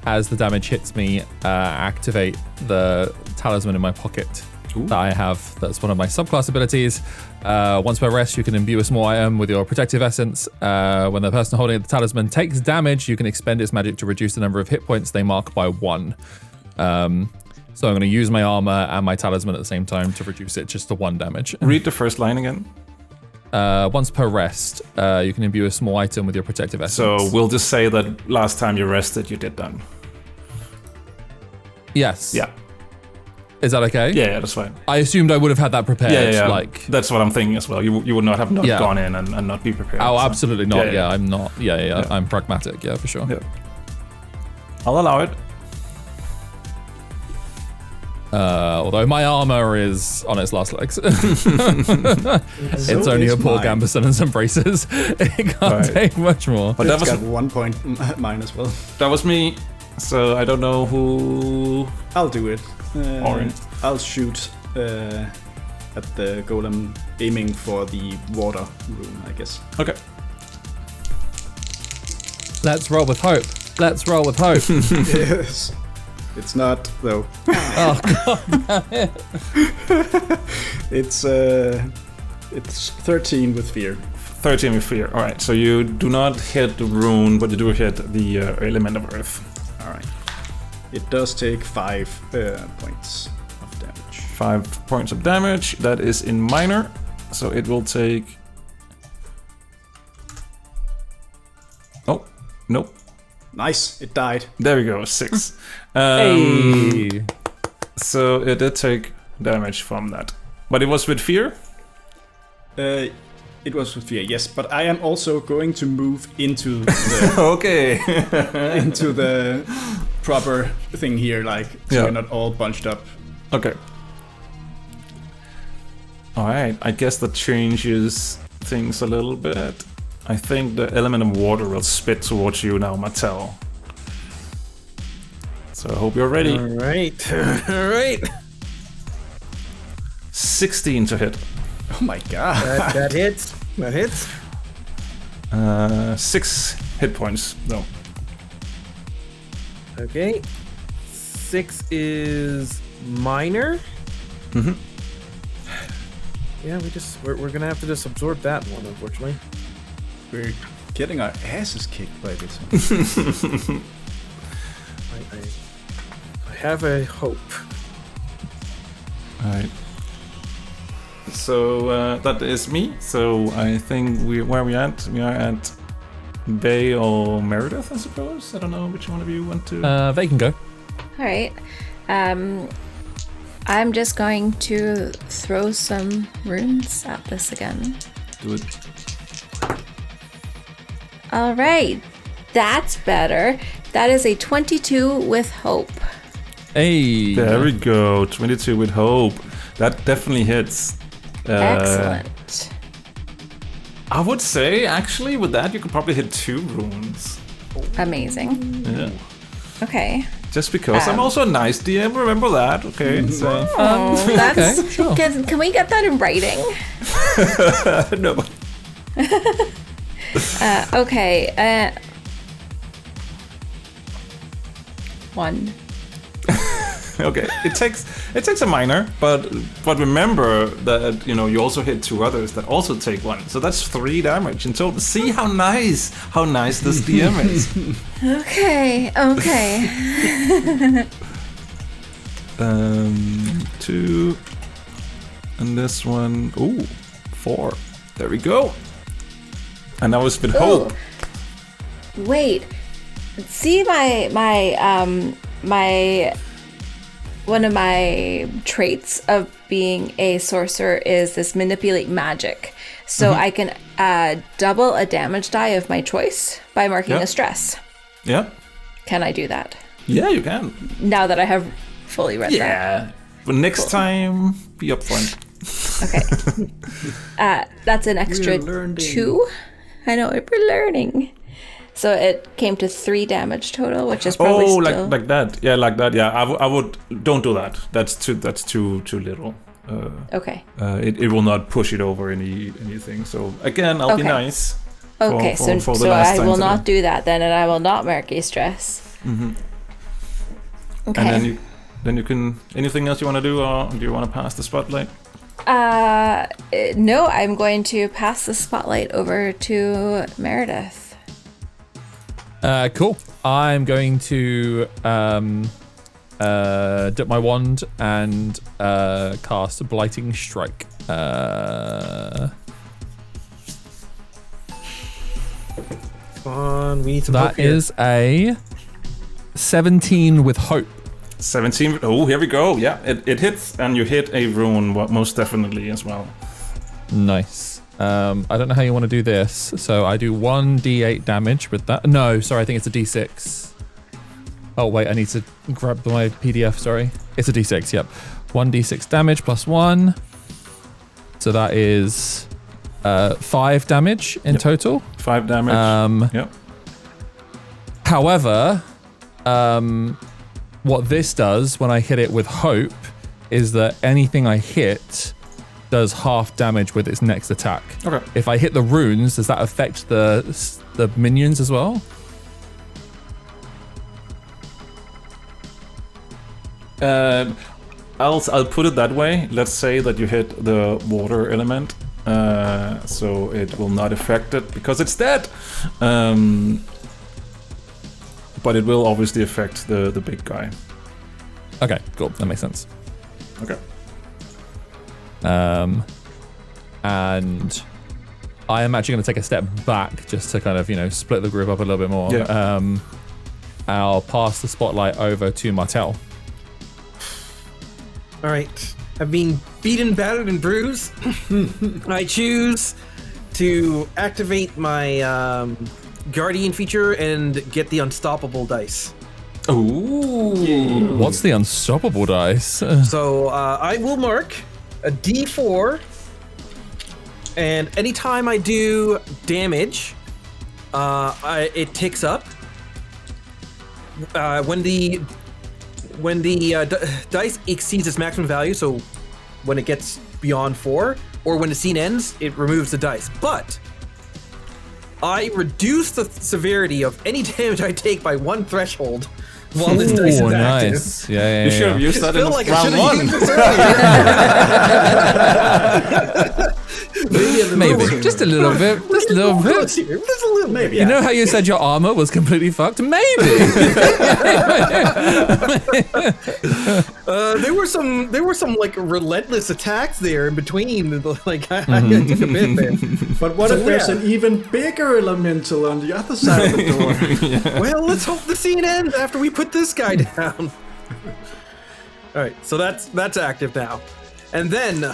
D: As the damage hits me, activate the talisman in my pocket that I have. That's one of my subclass abilities. Once per rest, you can imbue a small item with your protective essence. When the person holding the talisman takes damage, you can expend its magic to reduce the number of hit points they mark by 1. So I'm going to use my armor and my talisman at the same time to reduce it just to 1 damage.
A: Read the first line again.
D: Once per rest, you can imbue a small item with your protective essence.
A: So we'll just say that last time you rested, you did that.
D: Yes.
A: Yeah.
D: Is that okay?
A: Yeah, that's fine.
D: I assumed I would have had that prepared.
A: Yeah.
D: Like,
A: that's what I'm thinking as well. You would not have
D: Yeah.
A: gone in and not be prepared.
D: oh,
A: so.
D: absolutely not.
A: Yeah,
D: Yeah,
A: yeah.
D: I'm not. Yeah. I'm pragmatic. Yeah, for sure.
A: Yeah. I'll allow it.
D: Although my armor is on its last legs. It's only
B: is
D: a poor
B: mine.
D: Gambeson and some braces. It can't
A: Right.
D: take much more.
A: But that
B: It's
A: was
B: got 1 point mine as well.
A: that was me. So I don't know who.
B: I'll do it.
A: Orange.
B: I'll shoot at the golem, aiming for the water room, I guess.
A: Okay.
D: Let's roll with hope. Let's roll with hope.
B: Yes. It's not though.
D: Oh god.
B: It's 13 with fear.
A: 13 with fear. All right. So you do not hit the rune, but you do hit the element of earth.
B: All right. It does take 5 points of damage.
A: 5 points of damage. That is in minor, so it will take. Oh, nope.
B: Nice. It died.
A: There we go. 6.
D: Hey.
A: So it did take damage from that, but it was with fear.
B: It was with fear, yes. But I am also going to move into the
A: Okay.
B: into the proper thing here, like so
A: Yeah.
B: we're not all bunched up.
A: Okay. All right. I guess that changes things a little bit. I think the element of water will spit towards you now, Mattel. So I hope you're ready.
E: All right. All right.
A: 16 to hit.
B: Oh my god.
E: That hits. That hits.
A: 6 hit points. No.
E: Okay. 6 is minor.
A: Mhm.
E: Yeah, we're gonna have to just absorb that one, unfortunately.
B: We're getting our asses kicked by this one.
E: I have a hope.
A: Alright. So that is me. So I think where are we at? We are at Bay or Meredith, I suppose. I don't know which one of you want to.
D: They can go.
C: All right. I'm just going to throw some runes at this again.
A: Do it.
C: All right. That's better. That is a 22 with hope.
D: Hey.
A: There we go. 22 with hope. That definitely hits.
C: Excellent.
A: I would say, actually, with that, you could probably hit 2 runes.
C: Amazing.
A: Yeah.
C: Okay.
A: Just because I'm also a nice DM, remember that, okay? So.
C: Oh, that's...
D: Okay, sure.
C: Can we get that in writing?
A: No.
C: Okay. 1.
A: Okay, it takes a minor, but remember that you also hit 2 others that also take 1, so that's 3 damage in total. See how nice this DM is.
C: Okay.
A: 2, and this one, 4. There we go. And that was with hope.
C: Wait. See my one of my traits of being a sorcerer is this manipulate magic. So I can double a damage die of my choice by marking a stress.
A: Yeah.
C: Can I do that?
A: Yeah, you can.
C: Now that I have fully read that.
A: Yeah. But next time, be upfront.
C: Okay. That's an extra 2. I know, we're learning. So it came to 3 damage total, which is probably still...
A: like that. Yeah, like that. Yeah, I would. Don't do that. That's too little.
C: Okay.
A: It will not push it over anything. So again, I'll be nice.
C: Okay,
A: for the
C: so
A: last
C: I
A: time
C: will
A: today.
C: not do that then, and I will not mark a stress.
A: Mm-hmm.
C: Okay.
A: And then you can. Anything else you want to do, or do you want to pass the spotlight?
C: No, I'm going to pass the spotlight over to Meredith.
D: Cool. I'm going to dip my wand and cast Blighting Strike.
E: We need some hope
D: That
E: here.
D: is a 17 with hope.
A: 17. Oh, here we go. Yeah, it hits, and you hit a rune most definitely as well.
D: Nice. I don't know how you want to do this. So I do 1d8 damage with that. No, sorry, I think it's a d6. Oh, wait, I need to grab my PDF, sorry. It's a d6, yep. 1d6 damage plus 1. So that is 5 damage in total.
A: 5 damage. Yep.
D: However, what this does when I hit it with hope is that anything I hit does half damage with its next attack.
A: Okay.
D: If I hit the runes, does that affect the minions as well?
A: I'll put it that way. Let's say that you hit the water element, so it will not affect it because it's dead. But it will obviously affect the big guy.
D: Okay, cool. That makes sense.
A: Okay.
D: And I am actually going to take a step back just to kind of, split the group up a little bit more.
A: Yeah.
D: I'll pass the spotlight over to Martel.
E: All right. I've been beaten, battered, and bruised. I choose to activate my Guardian feature and get the Unstoppable dice.
A: Ooh.
D: What's the Unstoppable dice?
E: So I will mark a D4, and anytime I do damage, it ticks up. When the dice exceeds its maximum value, so when it gets beyond 4, or when the scene ends, it removes the dice. But I reduce the severity of any damage I take by 1 threshold while this dice is active.
D: Nice. Yeah.
A: You should have used that in
E: Feel like I
A: round
E: should have
A: 1.
E: used this
D: Maybe. Just a little bit. Just a little bit.
E: Just a little
B: Maybe.
D: You know how you said your armor was completely fucked? Maybe.
E: There were some like relentless attacks there in between. Like I took a bit there.
B: But what if there's an even bigger elemental on the other side of the door?
E: Well, let's hope the scene ends after we put this guy down. All right, so that's active now, and then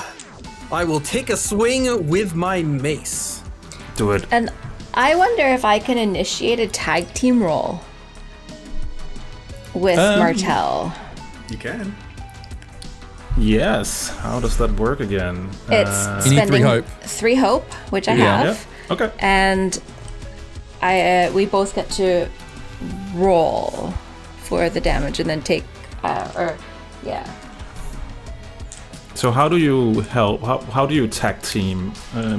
E: I will take a swing with my mace.
A: Do it.
C: And I wonder if I can initiate a tag team roll with Martel.
B: You can.
A: Yes. How does that work again?
C: It's
D: You need
C: spending
D: 3 hope.
C: 3 hope, which I
A: Yeah.
C: have.
A: Okay.
C: And we both get to roll for the damage and then take
A: So how do you help? How do you tag team?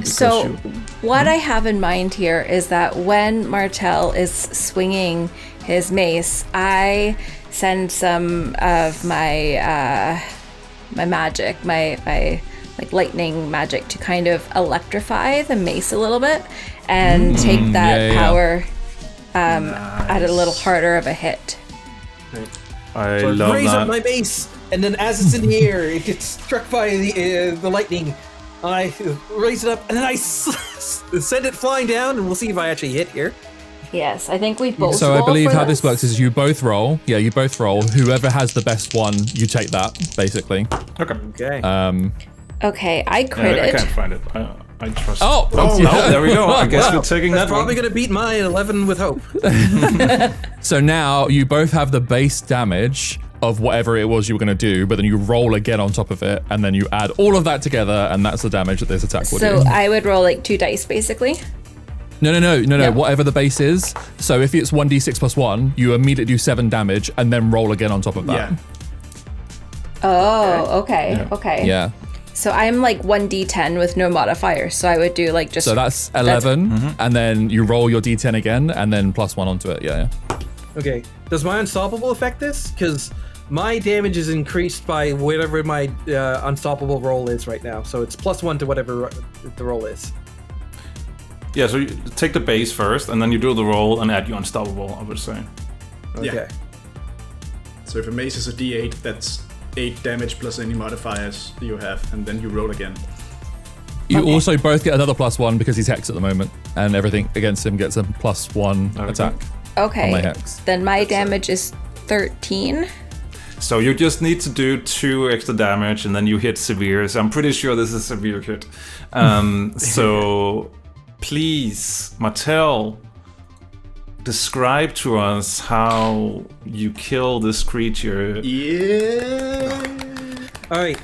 C: So what I have in mind here is that when Martel is swinging his mace, I send some of my my magic, my like lightning magic, to kind of electrify the mace a little bit and take that power at a little harder of a hit.
A: I
E: So I
A: love
E: raise
A: that.
E: up my mace, and then as it's in the air, it gets struck by the lightning. I raise it up, and then I send it flying down, and we'll see if I actually hit here.
C: Yes, I think we both.
D: So I
C: roll
D: believe
C: for
D: how this works is you both roll. Yeah, you both roll. Whoever has the best one, you take that, basically.
A: Okay.
E: Okay.
C: Okay, I
A: I
C: critted.
A: can't find it. I trust.
D: Oh,
A: no, there we go. I guess we're taking
E: That's
A: that
E: probably
A: one.
E: gonna beat my 11 with hope.
D: So now you both have the base damage of whatever it was you were going to do, but then you roll again on top of it, and then you add all of that together, and that's the damage that this attack would
C: So
D: do.
C: I would roll like 2 dice, basically.
D: No,
C: Yeah.
D: whatever the base is. So if it's 1d6 plus 1, you immediately do 7 damage, and then roll again on top of that.
B: Yeah.
C: Oh, okay.
D: Yeah.
C: So I'm like 1d10 with no modifier, so I would do like just.
D: So that's 11, and then you roll your d10 again, and then plus 1 onto it. Yeah.
E: Okay. Does my unstoppable affect this? Because my damage is increased by whatever my unstoppable roll is right now. So it's +1 to whatever the roll is.
A: Yeah. So you take the base first, and then you do the roll and add your unstoppable. I would say.
E: Okay.
B: Yeah. So if a mace is a d8, that's 8 damage plus any modifiers you have, and then you roll again.
D: You also both get another +1 because he's hex at the moment, and everything against him gets a +1 attack.
C: Okay.
D: on my hex.
C: Then my damage is 13.
A: So you just need to do 2 extra damage, and then you hit severe. So I'm pretty sure this is a severe hit. So please, Martel, describe to us how you kill this creature.
B: Yeah.
E: All right.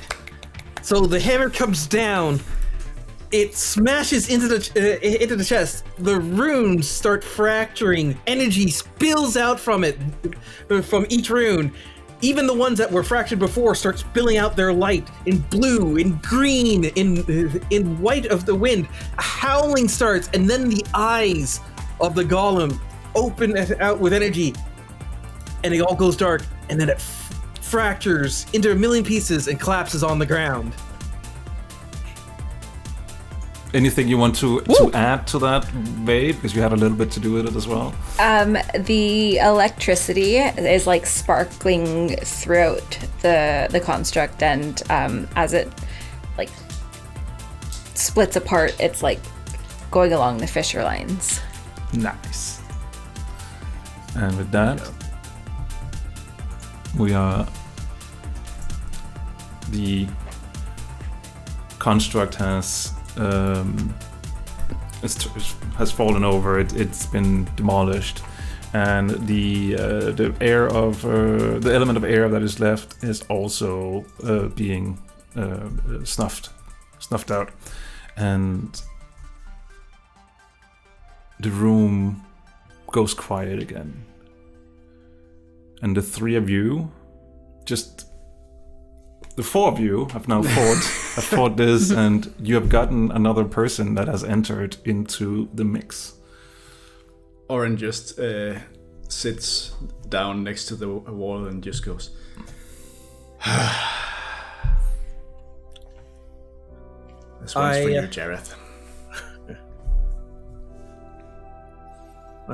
E: So the hammer comes down. It smashes into the chest. The runes start fracturing. Energy spills out from it, from each rune. Even the ones that were fractured before start spilling out their light in blue, in green, in white of the wind. A howling starts, and then the eyes of the golem open out with energy, and it all goes dark, and then it fractures into a million pieces and collapses on the ground.
A: Anything you want to add to that, babe? Because you had a little bit to do with it as well.
C: The electricity is like sparkling throughout the construct, and as it like splits apart, it's like going along the fissure lines.
A: Nice. And with that, the construct has has fallen over. It's been demolished, and the air of the element of air that is left is also being snuffed out, and the room goes quiet again. And the 3 of you, just the 4 of you have now fought this, and you have gotten another person that has entered into the mix.
B: Oren just sits down next to the wall and just goes, This one's for you, Jareth.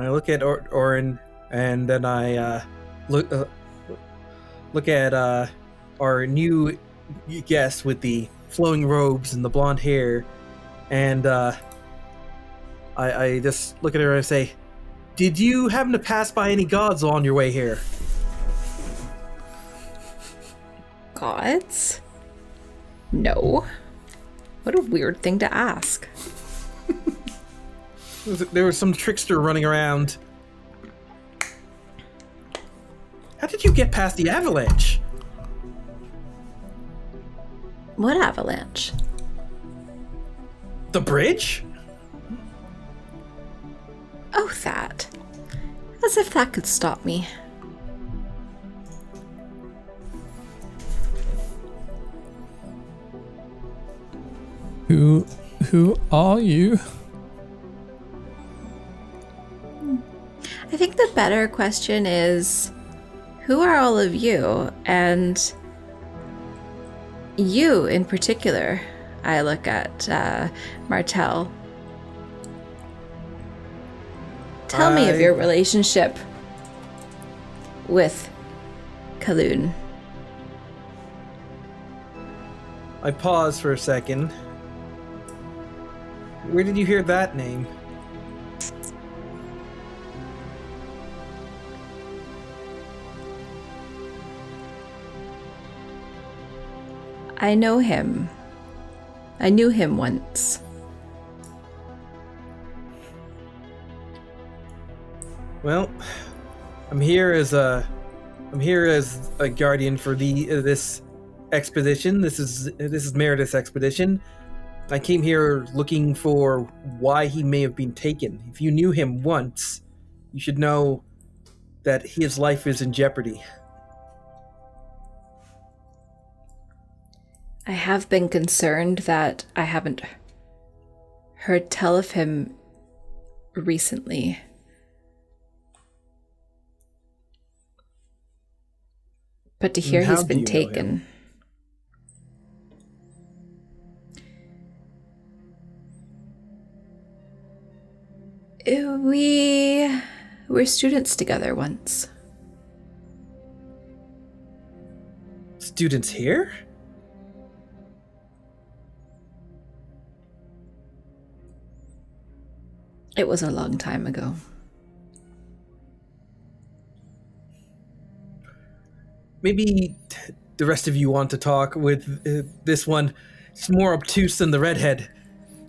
E: I look at Orin, and then I look at our new guest with the flowing robes and the blonde hair, and I just look at her and I say, "Did you happen to pass by any gods on your way here?"
C: Gods? No. What a weird thing to ask.
E: There was some trickster running around. How did you get past the avalanche?
C: What avalanche?
E: The bridge?
C: Oh, that. As if that could stop me.
D: Who are you?
C: I think the better question is, who are all of you? And you in particular. I look at Martel. Tell me of your relationship with Kaloon.
E: I pause for a second. Where did you hear that name?
C: I know him. I knew him once.
E: Well, I'm here as a guardian for this expedition. This is Meredith's expedition. I came here looking for why he may have been taken. If you knew him once, you should know that his life is in jeopardy.
C: I have been concerned that I haven't heard tell of him recently. But to hear he's been taken. We were students together once.
E: Students here?
C: It was a long time ago.
E: Maybe the rest of you want to talk with this one. It's more obtuse than the redhead.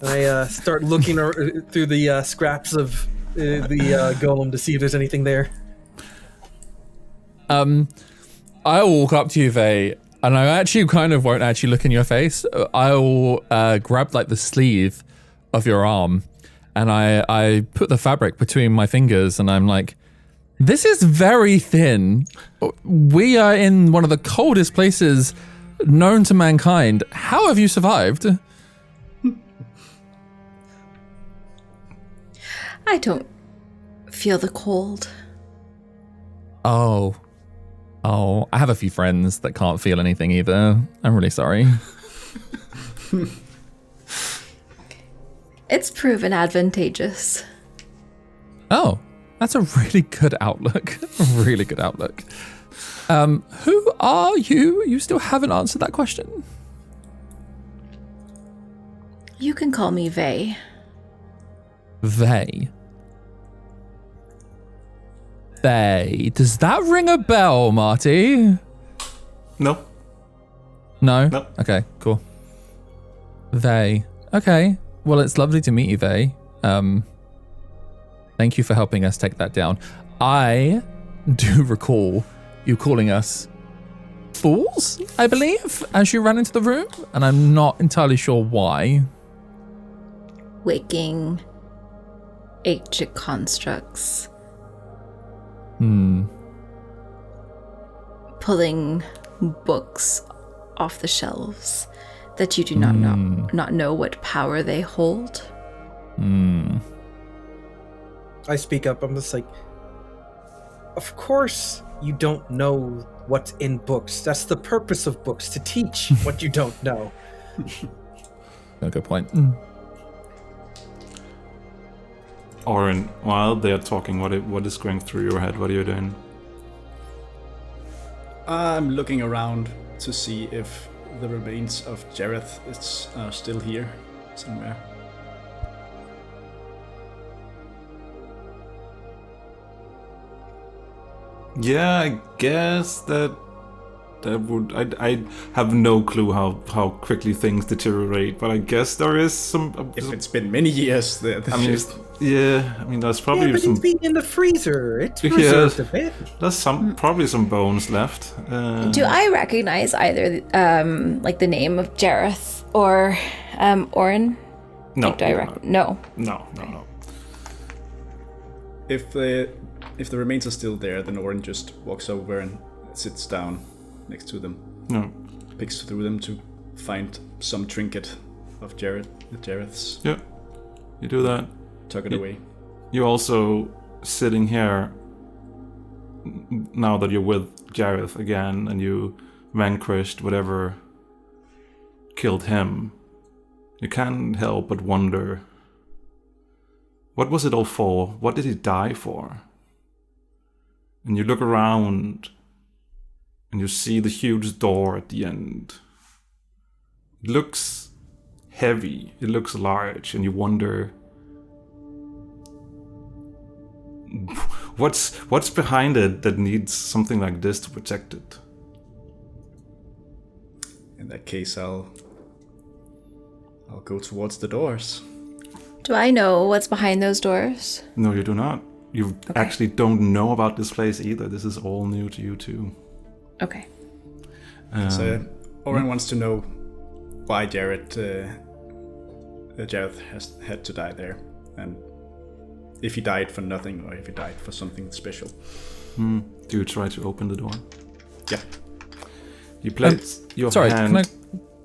E: I start looking through the scraps of the golem to see if there's anything there.
D: I walk up to you, Vey, and I actually kind of won't actually look in your face. I will grab like the sleeve of your arm, and I put the fabric between my fingers, and I'm like, this is very thin. We are in one of the coldest places known to mankind. How have you survived?
C: I don't feel the cold.
D: Oh, I have a few friends that can't feel anything either. I'm really sorry.
C: It's proven advantageous.
D: Oh, that's a really good outlook. Really good outlook. Who are you? You still haven't answered that question.
C: You can call me Vey.
D: Vey. Does that ring a bell, Marty?
A: No.
D: No?
A: No.
D: Okay, cool. Vey. Okay. Well, it's lovely to meet you, Vey. Thank you for helping us take that down. I do recall you calling us fools, I believe, as you ran into the room, and I'm not entirely sure why.
C: Waking ancient constructs. Pulling books off the shelves that you do not know what power they hold.
E: I speak up. I'm just like, of course you don't know what's in books. That's the purpose of books, to teach what you don't know.
D: A good point.
A: Oren, while they're talking, what is going through your head? What are you doing?
B: I'm looking around to see if the remains of Jareth is still here somewhere.
A: Yeah, I guess that would. I have no clue how quickly things deteriorate, but I guess there is some.
B: If it's been many years,
A: I mean, there's probably
E: Yeah, but
A: some.
E: it's been in the freezer. It's preserved a bit.
A: There's probably some bones left.
C: Do I recognize either like the name of Jareth or Oren?
A: No.
C: Like, do I No.
A: No.
B: If the remains are still there, then Oren just walks over and sits down next to them.
A: No.
B: Picks through them to find some trinket of Jareth's.
A: Yeah. You do that.
B: Tuck it away.
A: You're also sitting here now that you're with Jareth again and you vanquished whatever killed him. You can't help but wonder, what was it all for? What did he die for? And you look around and you see the huge door at the end. It looks heavy, it looks large, and you wonder, what's behind it that needs something like this to protect it?
B: In that case, I'll go towards the doors.
C: Do I know what's behind those doors?
A: No, you do not. You actually don't know about this place either. This is all new to you too.
C: Okay.
B: So Oren wants to know why Jareth has had to die there, and if he died for nothing or if he died for something special.
A: Do you try to open the door?
B: Yeah.
A: You place your hand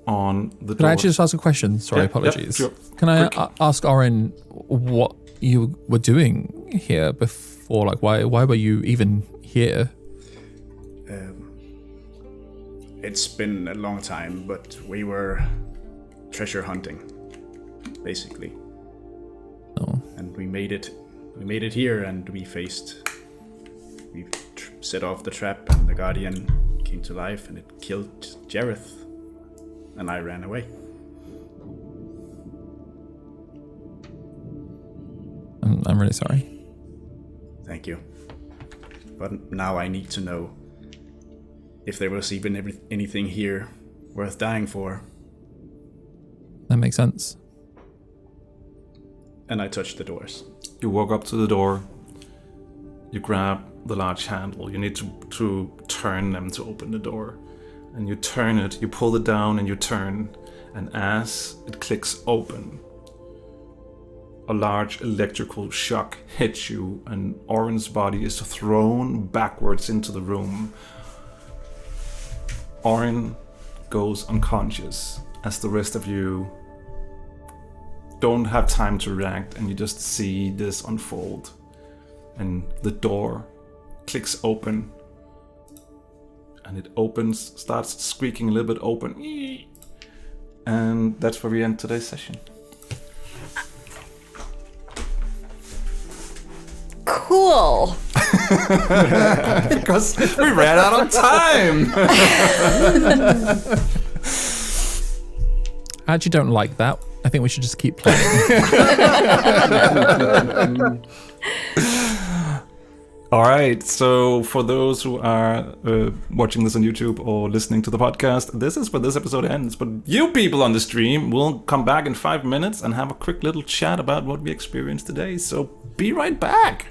A: on the door.
D: Can I actually just ask a question? Sorry, apologies. Sure. Can I ask Oren what you were doing here before? Like, why were you even here?
B: It's been a long time, but we were treasure hunting, basically.
D: Oh.
B: And we made it here, and we set off the trap, and the Guardian came to life, and it killed Jareth, and I ran away.
D: I'm really sorry.
B: Thank you. But now I need to know if there was even anything here worth dying for.
D: That makes sense.
B: And I touched the doors.
A: You walk up to the door. You grab the large handle. You need to turn them to open the door. And you turn it, you pull it down and you turn. And as it clicks open, a large electrical shock hits you and Oren's body is thrown backwards into the room. Oren goes unconscious as the rest of you don't have time to react, and you just see this unfold. And the door clicks open, and it starts squeaking a little bit open. And that's where we end today's session.
C: Cool.
A: Because we ran out of time.
D: I actually don't like that. I think we should just keep playing.
A: All right, so for those who are watching this on YouTube or listening to the podcast, this is where this episode ends. But you people on the stream will come back in 5 minutes and have a quick little chat about what we experienced today. So be right back.